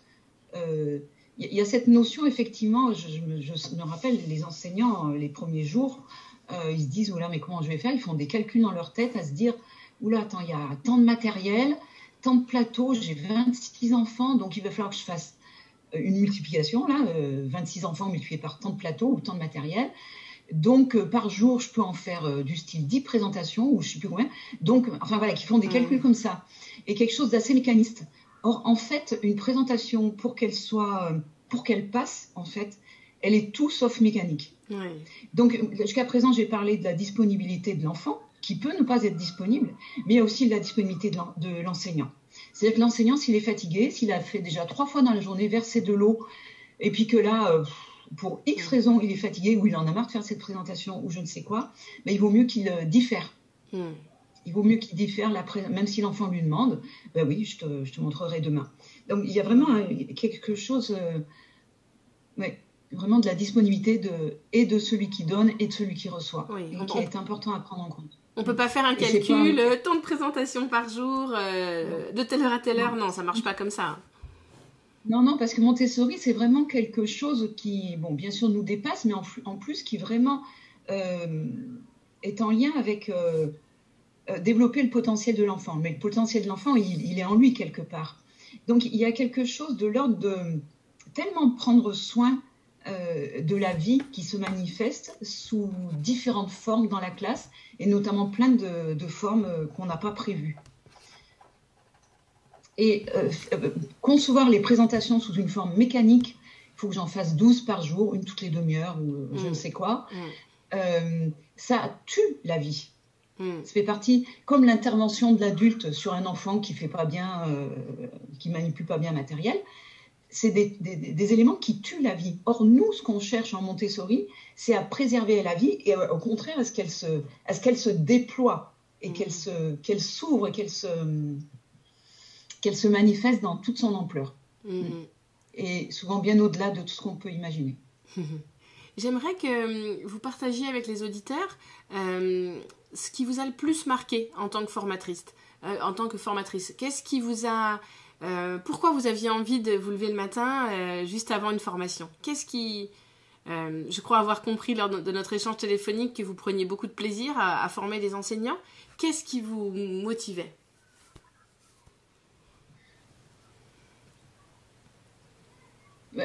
Y a cette notion, effectivement, je me rappelle, les enseignants, les premiers jours, ils se disent, oula, mais comment je vais faire? Ils font des calculs dans leur tête à se dire, oula, attends, il y a tant de matériel, tant de plateaux, j'ai 26 enfants, donc il va falloir que je fasse une multiplication, là, 26 enfants multipliés par tant de plateaux ou tant de matériel. Donc, par jour, je peux en faire du style 10 présentations, ou je ne sais plus combien. Donc, enfin voilà, qui font des calculs comme ça. Et quelque chose d'assez mécaniste. Or, en fait, une présentation, pour qu'elle passe, en fait, elle est tout sauf mécanique. Oui. Donc, jusqu'à présent, j'ai parlé de la disponibilité de l'enfant, qui peut ne pas être disponible, mais il y a aussi la disponibilité de l'enseignant. C'est-à-dire que l'enseignant, s'il est fatigué, s'il a fait déjà 3 fois dans la journée verser de l'eau, et puis que là... pour X raisons, il est fatigué ou il en a marre de faire cette présentation ou je ne sais quoi, mais il vaut mieux qu'il diffère. Il vaut mieux qu'il diffère, même si l'enfant lui demande, ben oui, je te montrerai demain. Donc il y a vraiment quelque chose, vraiment de la disponibilité et de celui qui donne et de celui qui reçoit, qui est important à prendre en compte. On ne peut pas faire un calcul, tant de présentations par jour, de telle heure à telle heure, non, ça ne marche pas comme ça. Non, parce que Montessori, c'est vraiment quelque chose qui, bon, bien sûr, nous dépasse, mais en plus qui vraiment est en lien avec développer le potentiel de l'enfant. Mais le potentiel de l'enfant, il est en lui quelque part. Donc, il y a quelque chose de l'ordre de tellement prendre soin de la vie qui se manifeste sous différentes formes dans la classe, et notamment plein de formes qu'on n'a pas prévues. Et concevoir les présentations sous une forme mécanique, il faut que j'en fasse 12 par jour, une toutes les demi-heures ou je ne sais quoi, ça tue la vie. Ça fait partie, comme l'intervention de l'adulte sur un enfant qui fait pas bien, qui manipule pas bien le matériel, c'est des éléments qui tuent la vie. Or, nous, ce qu'on cherche en Montessori, c'est à préserver la vie et au contraire à ce qu'elle se déploie et qu'elle s'ouvre et qu'elle se manifeste dans toute son ampleur. Et souvent bien au-delà de tout ce qu'on peut imaginer. J'aimerais que vous partagiez avec les auditeurs ce qui vous a le plus marqué en tant que formatrice. Qu'est-ce qui vous a... pourquoi vous aviez envie de vous lever le matin juste avant une formation? Qu'est-ce qui... je crois avoir compris lors de notre échange téléphonique que vous preniez beaucoup de plaisir à former des enseignants. Qu'est-ce qui vous motivait?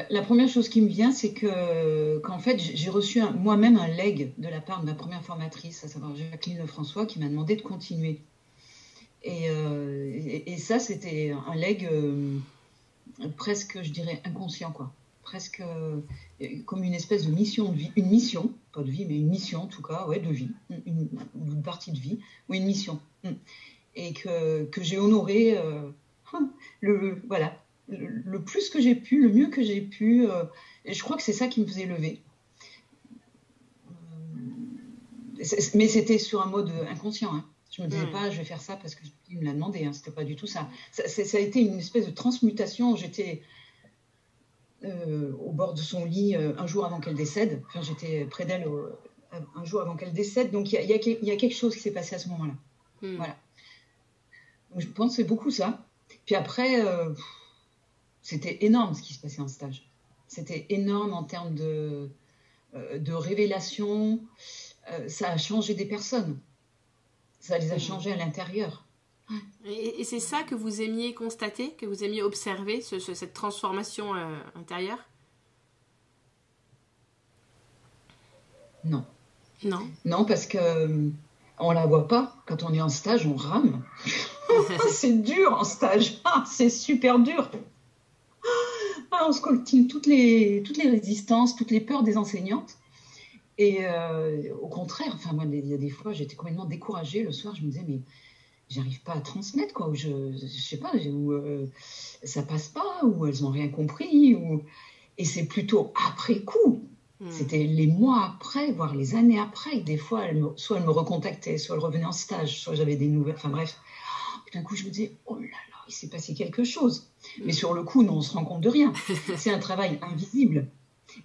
La première chose qui me vient, c'est qu'en fait, j'ai reçu moi-même un legs de la part de ma première formatrice, à savoir Jacqueline Lefrançois, qui m'a demandé de continuer. Et ça, c'était un legs presque, je dirais, inconscient, quoi. Presque comme une espèce de mission de vie, une mission, pas de vie, mais une mission en tout cas, ouais, de vie, une partie de vie, ou une mission. Et que j'ai honoré, voilà. Le plus que j'ai pu, le mieux que j'ai pu, et je crois que c'est ça qui me faisait lever. Mais c'était sur un mode inconscient, hein. Je me disais pas, je vais faire ça parce que il me l'a demandé. Hein, c'était pas du tout ça. Ça a été une espèce de transmutation. J'étais au bord de son lit un jour avant qu'elle décède. Enfin, j'étais près d'elle un jour avant qu'elle décède. Donc, il y a quelque chose qui s'est passé à ce moment-là. Voilà. Donc, je pense que c'est beaucoup ça. Puis après, c'était énorme ce qui se passait en stage. C'était énorme en termes de révélation. Ça a changé des personnes. Ça les a changés à l'intérieur. Et c'est ça que vous aimiez constater, que vous aimiez observer, cette transformation intérieure? Non. Non. Non, parce que on la voit pas. Quand on est en stage, on rame. C'est dur en stage. C'est super dur. On se coltine toutes les résistances, toutes les peurs des enseignantes. Et au contraire, enfin, moi, il y a des fois, j'étais complètement découragée. Le soir, je me disais, mais j'arrive pas à transmettre, quoi. Ou je sais pas, ou ça passe pas, ou elles ont rien compris. Et c'est plutôt après coup. C'était les mois après, voire les années après. Des fois, soit elles me recontactaient, soit elles revenaient en stage, soit j'avais des nouvelles. Enfin bref, d'un coup, je me disais, oh là là, il s'est passé quelque chose. Mais sur le coup, non, on se rend compte de rien. C'est un travail invisible.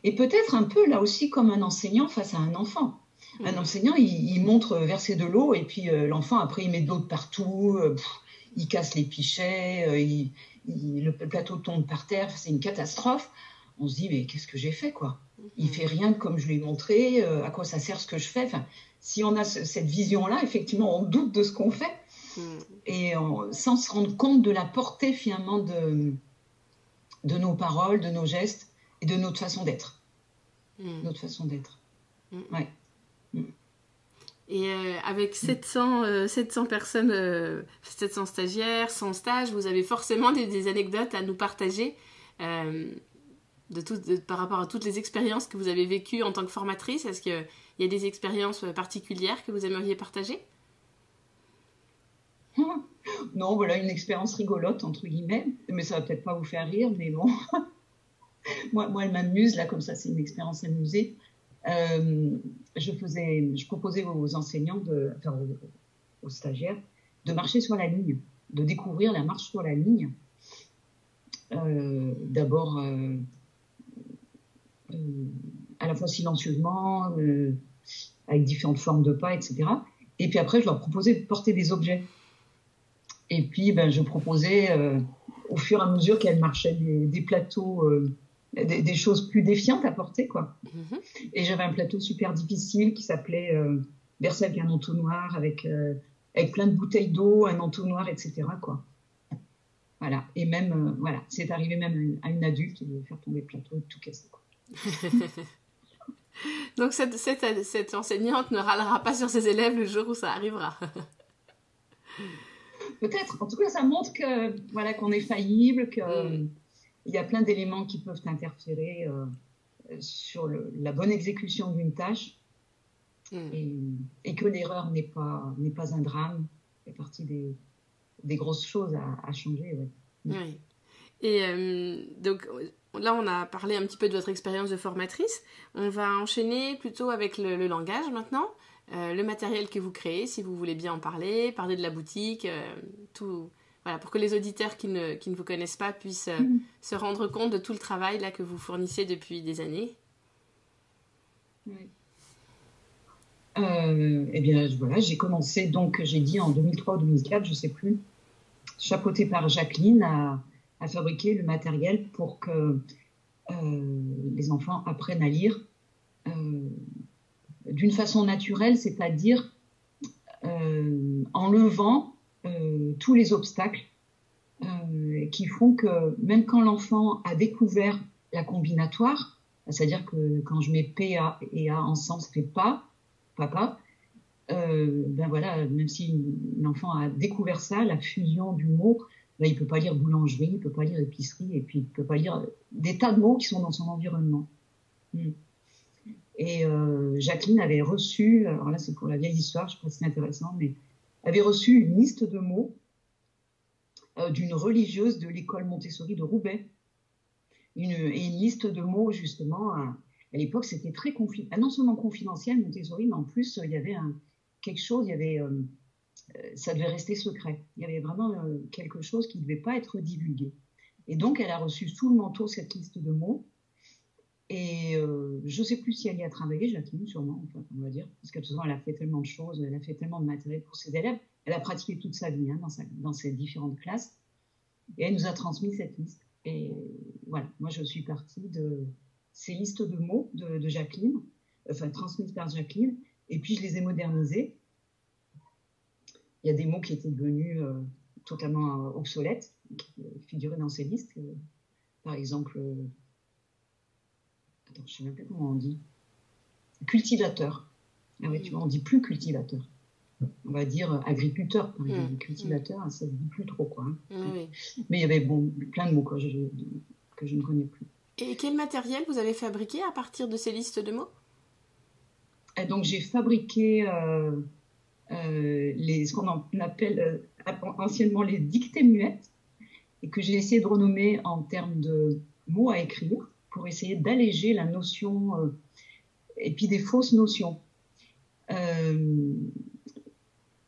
Et peut-être un peu, là aussi, comme un enseignant face à un enfant. Un enseignant, il montre verser de l'eau, et puis l'enfant, après, il met de l'eau de partout, il casse les pichets, le plateau tombe par terre, c'est une catastrophe. On se dit, mais qu'est-ce que j'ai fait, quoi? Il fait rien comme je lui ai montré, à quoi ça sert ce que je fais. Enfin, si on a cette vision-là, effectivement, on doute de ce qu'on fait, et sans se rendre compte de la portée, finalement, de nos paroles, de nos gestes, et de notre façon d'être. Notre façon d'être. Ouais. Et avec 700 personnes, 700 stagiaires, 100 stages, vous avez forcément des anecdotes à nous partager par rapport à toutes les expériences que vous avez vécues en tant que formatrice. Est-ce qu'il y a des expériences particulières que vous aimeriez partager? Non, voilà une expérience rigolote, entre guillemets, mais ça va peut-être pas vous faire rire, mais bon. moi, elle m'amuse, là, comme ça, c'est une expérience amusée. Je proposais aux enseignants, aux stagiaires, de marcher sur la ligne, de découvrir la marche sur la ligne. D'abord, à la fois silencieusement, avec différentes formes de pas, etc. Et puis après, je leur proposais de porter des objets. Et puis, je proposais, au fur et à mesure qu'elles marchaient, des plateaux, des choses plus défiantes à porter, quoi. Et j'avais un plateau super difficile qui s'appelait bercer avec un entonnoir, avec plein de bouteilles d'eau, un entonnoir, etc., quoi. Voilà. Et même, voilà, c'est arrivé même à une adulte de faire tomber le plateau et de tout casser, quoi. Donc cette enseignante ne râlera pas sur ses élèves le jour où ça arrivera. Peut-être. En tout cas, ça montre que voilà, qu'on est faillible, qu'il y a plein d'éléments qui peuvent interférer sur la bonne exécution d'une tâche et que l'erreur n'est pas un drame, fait partie des grosses choses à changer. Ouais. Oui. Et donc là, on a parlé un petit peu de votre expérience de formatrice. On va enchaîner plutôt avec le langage maintenant. Le matériel que vous créez, si vous voulez bien en parler de la boutique, tout, voilà, pour que les auditeurs qui ne vous connaissent pas puissent se rendre compte de tout le travail là, que vous fournissez depuis des années. Oui. Eh bien, voilà, j'ai commencé, donc, j'ai dit en 2003 ou 2004, je ne sais plus, chapeautée par Jacqueline à fabriquer le matériel pour que les enfants apprennent à lire d'une façon naturelle, c'est-à-dire en levant tous les obstacles qui font que même quand l'enfant a découvert la combinatoire, c'est-à-dire que quand je mets P A et A ensemble, ça fait pas, papa, voilà, même si l'enfant a découvert ça, la fusion du mot, il ne peut pas lire boulangerie, il ne peut pas lire épicerie, et puis il ne peut pas lire des tas de mots qui sont dans son environnement. Et Jacqueline avait reçu, alors là c'est pour la vieille histoire, je ne sais pas si c'est intéressant, mais avait reçu une liste de mots d'une religieuse de l'école Montessori de Roubaix. Et une liste de mots, justement, à l'époque, c'était très non seulement confidentiel, Montessori, mais en plus, il y avait quelque chose, il y avait ça devait rester secret. Il y avait vraiment quelque chose qui ne devait pas être divulgué. Et donc, elle a reçu sous le manteau cette liste de mots. Et je ne sais plus si elle y a travaillé, Jacqueline, sûrement, enfin, on va dire, parce que de toute façon, elle a fait tellement de choses, elle a fait tellement de matériel pour ses élèves. Elle a pratiqué toute sa vie dans ses différentes classes. Et elle nous a transmis cette liste. Et voilà, moi, je suis partie de ces listes de mots de Jacqueline, enfin, transmises par Jacqueline, et puis je les ai modernisées. Il y a des mots qui étaient devenus totalement obsolètes, qui figuraient dans ces listes. Par exemple, attends, je ne sais même pas comment on dit. Cultivateur. Ah ouais, tu vois, on ne dit plus cultivateur. On va dire agriculteur, par exemple. Cultivateur, ça ne dit plus trop, quoi. Hein. Mais il y avait plein de mots que je ne connais plus. Et quel matériel vous avez fabriqué à partir de ces listes de mots? Et donc, j'ai fabriqué ce qu'on appelle anciennement les dictées muettes, et que j'ai essayé de renommer en termes de mots à écrire pour essayer d'alléger la notion et puis des fausses notions.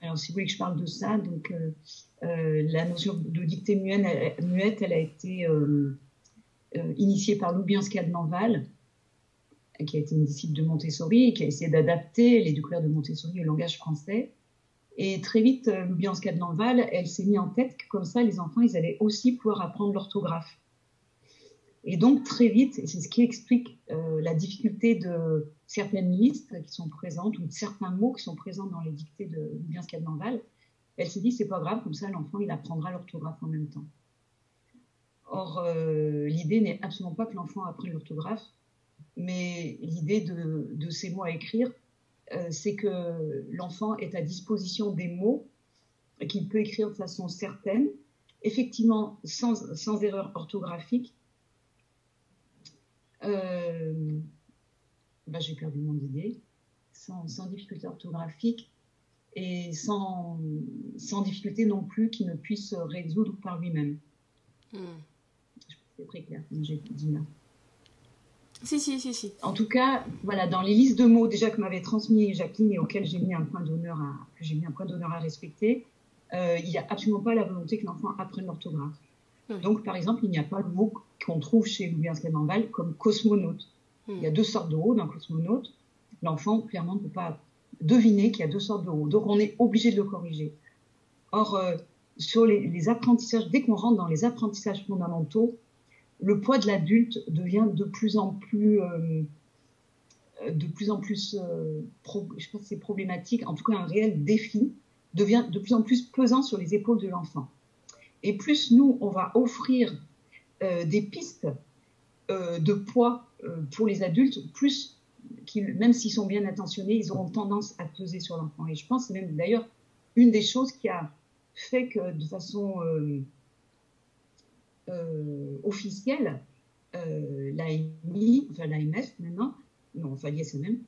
Alors, si vous voulez que je parle de ça, donc la notion de dictée muette, elle a été initiée par Loubianska de Lanval, qui a été une disciple de Montessori et qui a essayé d'adapter les découvertes de Montessori au langage français. Et très vite, Loubianska de Lanval, elle s'est mise en tête que comme ça, les enfants, ils allaient aussi pouvoir apprendre l'orthographe. Et donc, très vite, et c'est ce qui explique la difficulté de certaines listes qui sont présentes ou de certains mots qui sont présents dans les dictées de Loubianska de Lanval, elle s'est dit, c'est pas grave, comme ça, l'enfant, il apprendra l'orthographe en même temps. Or, l'idée n'est absolument pas que l'enfant apprenne l'orthographe, mais l'idée de ces mots à écrire, c'est que l'enfant est à disposition des mots qu'il peut écrire de façon certaine, effectivement sans erreur orthographique. J'ai perdu mon idée. Sans difficulté orthographique et sans difficulté non plus qu'il ne puisse résoudre par lui-même. C'est très clair, comme j'ai dit là. Si. En tout cas, voilà, dans les listes de mots déjà que m'avait transmis Jacqueline et auxquelles j'ai mis un point d'honneur à respecter, il n'y a absolument pas la volonté que l'enfant apprenne l'orthographe. Donc, par exemple, il n'y a pas de mot qu'on trouve chez Loubianska de Lanval comme cosmonaute. Il y a 2 sortes de O d'un cosmonaute. L'enfant, clairement, ne peut pas deviner qu'il y a 2 sortes de O. Donc, on est obligé de le corriger. Or, sur les apprentissages, dès qu'on rentre dans les apprentissages fondamentaux, le poids de l'adulte devient de plus en plus, je sais pas si c'est problématique, en tout cas un réel défi, devient de plus en plus pesant sur les épaules de l'enfant. Et plus nous, on va offrir des pistes de poids pour les adultes, plus même s'ils sont bien intentionnés, ils auront tendance à peser sur l'enfant. Et je pense que c'est même d'ailleurs une des choses qui a fait que de façon officielle, l'AMF maintenant, non, enfin l'ISMM,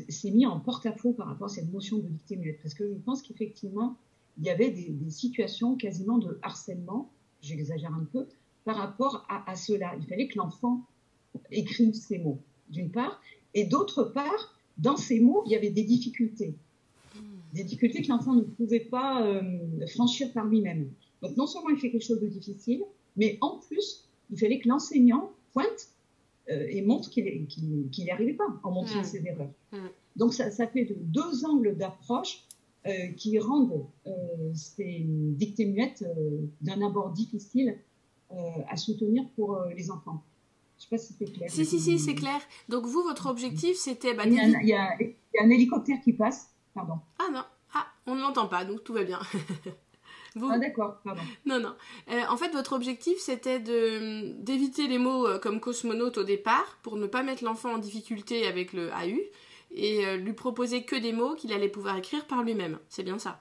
s'est mis en porte-à-faux par rapport à cette notion de dictée muette. Parce que je pense qu'effectivement, il y avait des situations quasiment de harcèlement, j'exagère un peu, par rapport à cela. Il fallait que l'enfant écrive ces mots, d'une part, et d'autre part, dans ces mots, il y avait des difficultés. Des difficultés que l'enfant ne pouvait pas franchir par lui-même. Donc non seulement il fait quelque chose de difficile, mais en plus, il fallait que l'enseignant pointe et montre qu'il n'y arrivait pas en montrant ses erreurs. Donc ça fait 2 angles d'approche qui rendent ces dictées muettes d'un abord difficile à soutenir pour les enfants. Je ne sais pas si c'est clair. Si, c'est clair. Donc vous, votre objectif, c'était... il y a un hélicoptère qui passe. Pardon. Ah non, on ne l'entend pas, donc tout va bien. Ah d'accord, pardon. Non. En fait, votre objectif, c'était d'éviter les mots comme cosmonaute au départ, pour ne pas mettre l'enfant en difficulté avec le AU, et lui proposer que des mots qu'il allait pouvoir écrire par lui-même. C'est bien ça?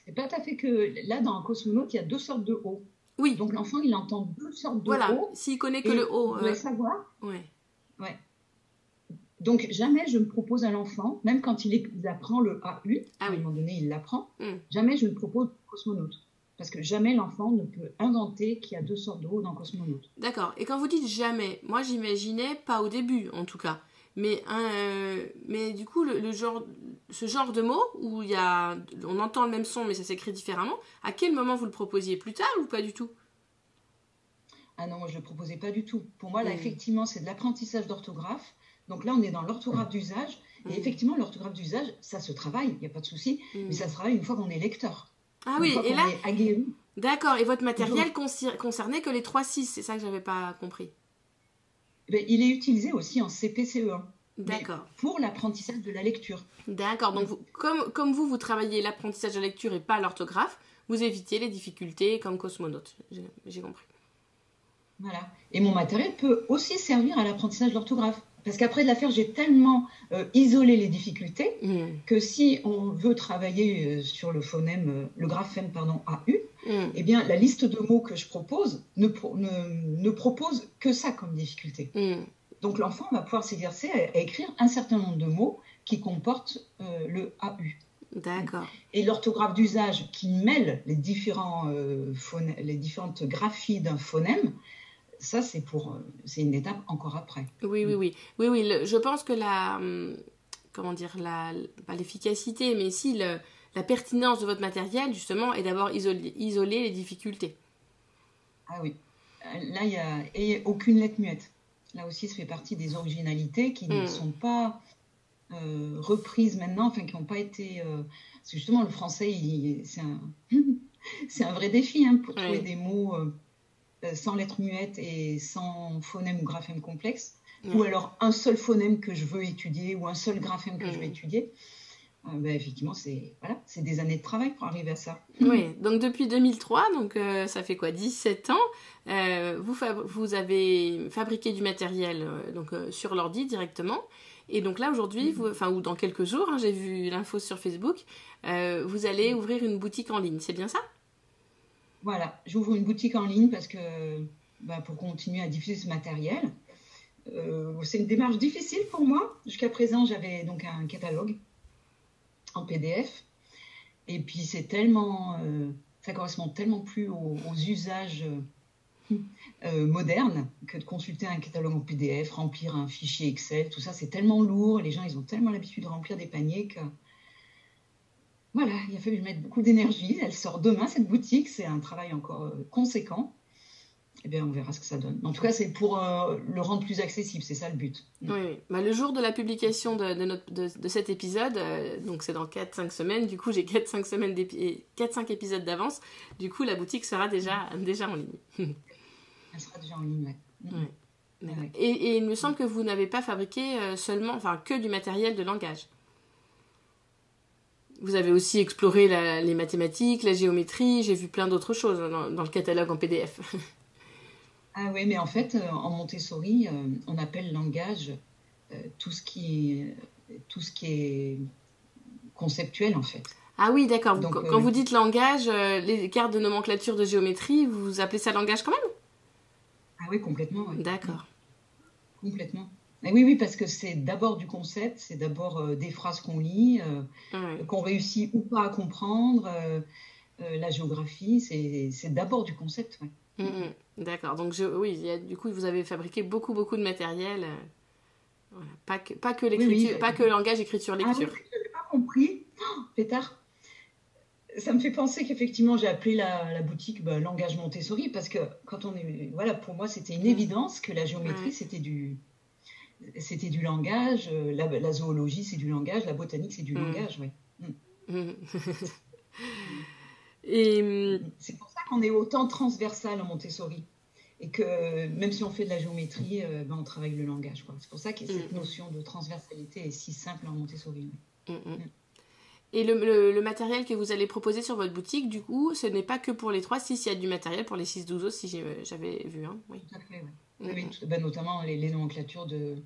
C'est pas tout à fait que... Là, dans un cosmonaute, il y a 2 sortes de O. Oui. Donc l'enfant, il entend 2 sortes de O. Voilà, s'il connaît que le O. Il doit savoir. Ouais. Donc, jamais je ne propose à l'enfant, même quand il apprend le AU, à un moment donné, il l'apprend, jamais je ne propose cosmonaute. Parce que jamais l'enfant ne peut inventer qu'il y a 2 sortes de O dans cosmonaute. D'accord. Et quand vous dites jamais, moi j'imaginais, pas au début en tout cas, Mais du coup, ce genre de mots où on entend le même son mais ça s'écrit différemment, à quel moment vous le proposiez? Plus tard ou pas du tout? Ah non, moi je ne le proposais pas du tout. Pour moi, là, effectivement, c'est de l'apprentissage d'orthographe. Donc là, on est dans l'orthographe d'usage. Et effectivement, l'orthographe d'usage, ça se travaille, il n'y a pas de souci. Mais ça se travaille une fois qu'on est lecteur. Ah oui, et là, est aguerri. D'accord. Et votre matériel concernait que les 3-6, c'est ça que je n'avais pas compris. Ben, il est utilisé aussi en CP-CE1. D'accord. Pour l'apprentissage de la lecture. D'accord. Donc, comme vous travaillez l'apprentissage de la lecture et pas l'orthographe, vous évitiez les difficultés comme cosmonaute. J'ai compris. Voilà. Et mon matériel peut aussi servir à l'apprentissage de l'orthographe. Parce qu'après de l'affaire, j'ai tellement isolé les difficultés que si on veut travailler sur le phonème, le graphème, AU, eh bien, la liste de mots que je propose ne propose que ça comme difficulté. Donc, l'enfant va pouvoir s'exercer à écrire un certain nombre de mots qui comportent le AU. D'accord. Et l'orthographe d'usage qui mêle les différentes graphies d'un phonème, ça, c'est une étape encore après. Oui. Je pense que pas l'efficacité, mais si la pertinence de votre matériel, justement, est d'avoir isolé les difficultés. Ah oui. Là, il n'y a aucune lettre muette. Là aussi, ça fait partie des originalités qui ne sont pas reprises maintenant, enfin, qui n'ont pas été... Parce que justement, le français, c'est un vrai défi pour trouver des mots... sans lettres muettes et sans phonème ou graphème complexe, ou alors un seul phonème que je veux étudier ou un seul graphème que je veux étudier, effectivement, c'est des années de travail pour arriver à ça. Oui, donc depuis 2003, donc ça fait quoi, 17 ans, vous avez fabriqué du matériel sur l'ordi directement, et donc là aujourd'hui, ou dans quelques jours, j'ai vu l'info sur Facebook, vous allez ouvrir une boutique en ligne, c'est bien ça? Voilà, j'ouvre une boutique en ligne parce que pour continuer à diffuser ce matériel. C'est une démarche difficile pour moi. Jusqu'à présent, j'avais donc un catalogue en PDF. Et puis, c'est tellement... ça correspond tellement plus aux usages modernes que de consulter un catalogue en PDF, remplir un fichier Excel. Tout ça, c'est tellement lourd. Les gens, ils ont tellement l'habitude de remplir des paniers que... Voilà, il a fallu mettre beaucoup d'énergie. Elle sort demain, cette boutique. C'est un travail encore conséquent. Eh bien, on verra ce que ça donne. En tout cas, c'est pour le rendre plus accessible. C'est ça le but. Oui. Le jour de la publication de cet épisode, donc c'est dans 4-5 semaines. Du coup, j'ai 4-5 épisodes d'avance. Du coup, la boutique sera déjà en ligne. Elle sera déjà en ligne, oui. Ouais. Et il me semble que vous n'avez pas fabriqué que du matériel de langage. Vous avez aussi exploré les mathématiques, la géométrie, j'ai vu plein d'autres choses dans le catalogue en PDF. Ah oui, mais en fait, en Montessori, on appelle langage tout ce qui est conceptuel, en fait. Ah oui, d'accord. Donc, quand vous dites langage, les cartes de nomenclature de géométrie, vous appelez ça langage quand même? Ah oui, complètement. Oui. D'accord. Complètement. Oui, parce que c'est d'abord du concept, c'est d'abord des phrases qu'on lit, qu'on réussit ou pas à comprendre. La géographie, c'est d'abord du concept. Ouais. D'accord. Donc, du coup, vous avez fabriqué beaucoup de matériel. Voilà. Pas que l'écriture, pas que le langage écriture-lecture. Ah oui, je n'avais pas compris. Pétard. Ça me fait penser qu'effectivement, j'ai appelé la boutique Langage Montessori parce que quand on est... Voilà, pour moi, c'était une évidence que la géométrie, c'était du langage, la zoologie c'est du langage, la botanique c'est du langage, Et c'est pour ça qu'on est autant transversal en Montessori et que même si on fait de la géométrie, on travaille le langage, quoi. C'est pour ça que cette notion de transversalité est si simple en Montessori. Et le matériel que vous allez proposer sur votre boutique, du coup, ce n'est pas que pour les 3-6, il y a du matériel pour les 6-12 aussi, si j'avais vu. Oui. Tout à fait, oui. Notamment les nomenclatures de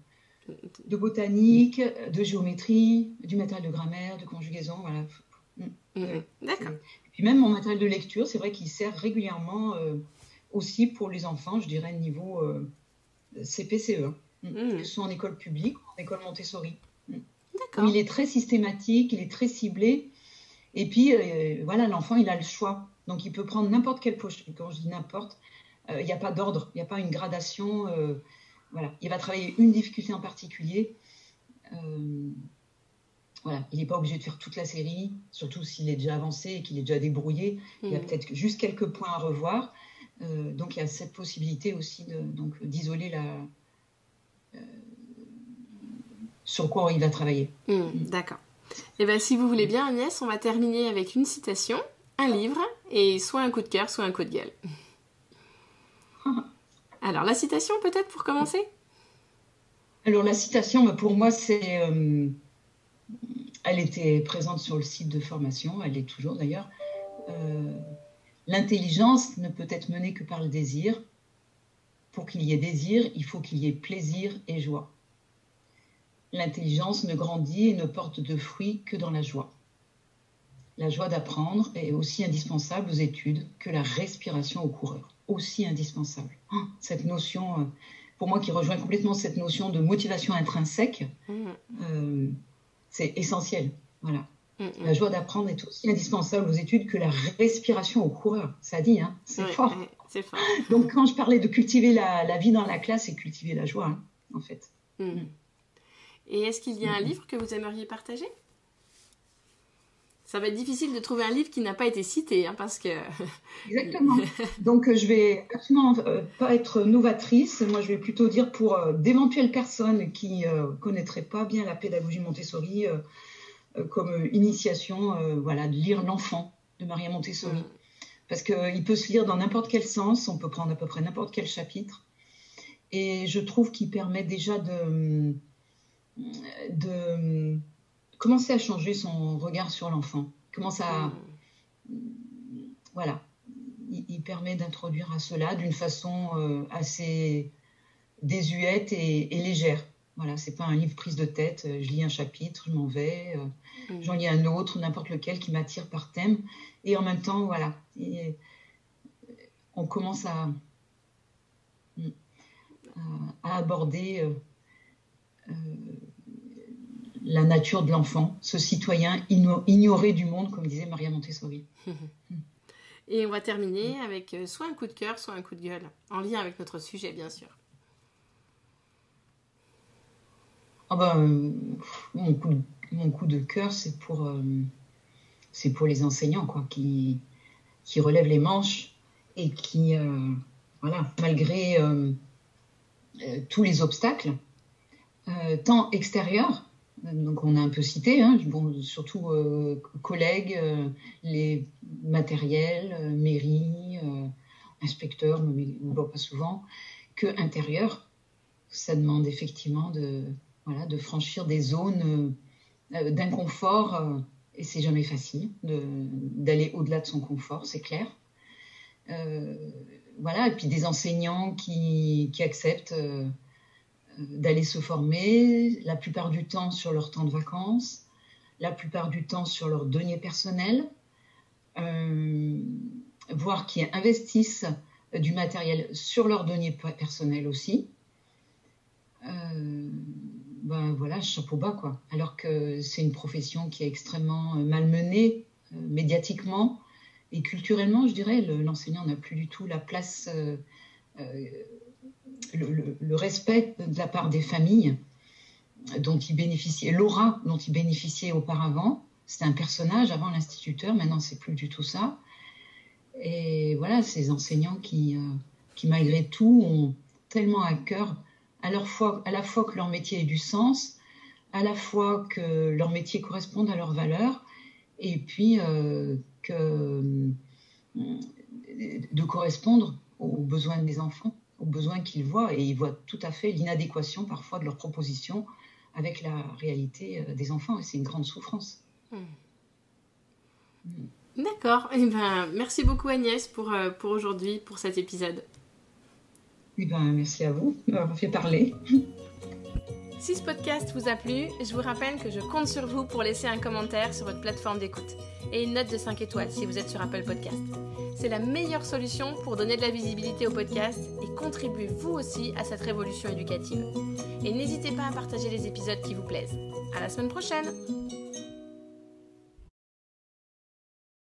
botanique, de géométrie, du matériel de grammaire, de conjugaison, voilà. D'accord. Et puis même mon matériel de lecture, c'est vrai qu'il sert régulièrement aussi pour les enfants, je dirais niveau CP-CE1, que ce soit en école publique ou en école Montessori. D'accord. Il est très systématique, il est très ciblé, et puis l'enfant il a le choix, donc il peut prendre n'importe quelle poche. Quand je dis n'importe, il n'y a pas d'ordre, il n'y a pas une gradation. Il va travailler une difficulté en particulier Voilà, il n'est pas obligé de faire toute la série, surtout s'il est déjà avancé et qu'il est déjà débrouillé. Il y a peut-être juste quelques points à revoir. Donc, il y a cette possibilité aussi d'isoler sur quoi il va travailler. D'accord. Et bien, si vous voulez bien, Agnès, on va terminer avec une citation, un livre, et soit un coup de cœur, soit un coup de gueule. Alors, la citation, peut-être, pour commencer ? Alors, la citation, pour moi, c'est... elle était présente sur le site de formation, elle l'est toujours d'ailleurs. L'intelligence ne peut être menée que par le désir. Pour qu'il y ait désir, il faut qu'il y ait plaisir et joie. L'intelligence ne grandit et ne porte de fruits que dans la joie. La joie d'apprendre est aussi indispensable aux études que la respiration au coureur. Aussi indispensable. Cette notion, pour moi, qui rejoint complètement cette notion de motivation intrinsèque, c'est essentiel. Voilà. La joie d'apprendre est aussi indispensable aux études que la respiration au coureur. Ça dit, hein, c'est fort. C'est fort. Donc, quand je parlais de cultiver la vie dans la classe, c'est cultiver la joie, hein, en fait. Et est-ce qu'il y a un livre que vous aimeriez partager ? Ça va être difficile de trouver un livre qui n'a pas été cité, hein, parce que... Exactement. Donc, je vais absolument pas être novatrice. Moi, je vais plutôt dire pour d'éventuelles personnes qui ne connaîtraient pas bien la pédagogie Montessori comme initiation, voilà, de lire L'Enfant de Maria Montessori. Parce qu'il peut se lire dans n'importe quel sens. On peut prendre à peu près n'importe quel chapitre. Et je trouve qu'il permet déjà de commencer à changer son regard sur l'enfant. Commence à... Voilà. Il permet d'introduire à cela d'une façon assez désuète et légère. Voilà, c'est pas un livre prise de tête. Je lis un chapitre, je m'en vais. J'en lis un autre, n'importe lequel qui m'attire par thème. Et en même temps, voilà. On commence à aborder... la nature de l'enfant, ce citoyen ignoré du monde, comme disait Maria Montessori. Et on va terminer avec soit un coup de cœur, soit un coup de gueule, en lien avec notre sujet, bien sûr. Mon coup de cœur, c'est pour les enseignants, quoi, qui relèvent les manches et qui, voilà, malgré tous les obstacles, tant extérieurs, donc on a un peu cité, hein, bon, surtout collègues, les matériels, mairie, inspecteurs, mais on ne voit pas souvent, que intérieur, ça demande effectivement de franchir des zones d'inconfort, et c'est jamais facile d'aller au-delà de son confort, c'est clair. Voilà, et puis des enseignants qui acceptent d'aller se former, la plupart du temps sur leur temps de vacances, la plupart du temps sur leur denier personnel, voire qui investissent du matériel sur leur denier personnel aussi. Voilà, chapeau bas, quoi. Alors que c'est une profession qui est extrêmement malmenée médiatiquement et culturellement, je dirais. L'enseignant n'a plus du tout la place... Le respect de la part des familles dont il bénéficiait, l'aura dont il bénéficiait auparavant. C'était un personnage avant l'instituteur, maintenant c'est plus du tout ça. Et voilà, ces enseignants qui malgré tout ont tellement à cœur à la fois que leur métier ait du sens, à la fois que leur métier corresponde à leurs valeurs, et puis de correspondre aux besoins des enfants, aux besoins qu'ils voient, et ils voient tout à fait l'inadéquation parfois de leurs propositions avec la réalité des enfants, et c'est une grande souffrance. D'accord, eh ben, merci beaucoup Agnès pour aujourd'hui, pour cet épisode. Eh ben, merci à vous de m'avoir fait parler. Si ce podcast vous a plu, je vous rappelle que je compte sur vous pour laisser un commentaire sur votre plateforme d'écoute et une note de 5 étoiles si vous êtes sur Apple Podcast. C'est la meilleure solution pour donner de la visibilité au podcast et contribuer vous aussi à cette révolution éducative. Et n'hésitez pas à partager les épisodes qui vous plaisent. À la semaine prochaine!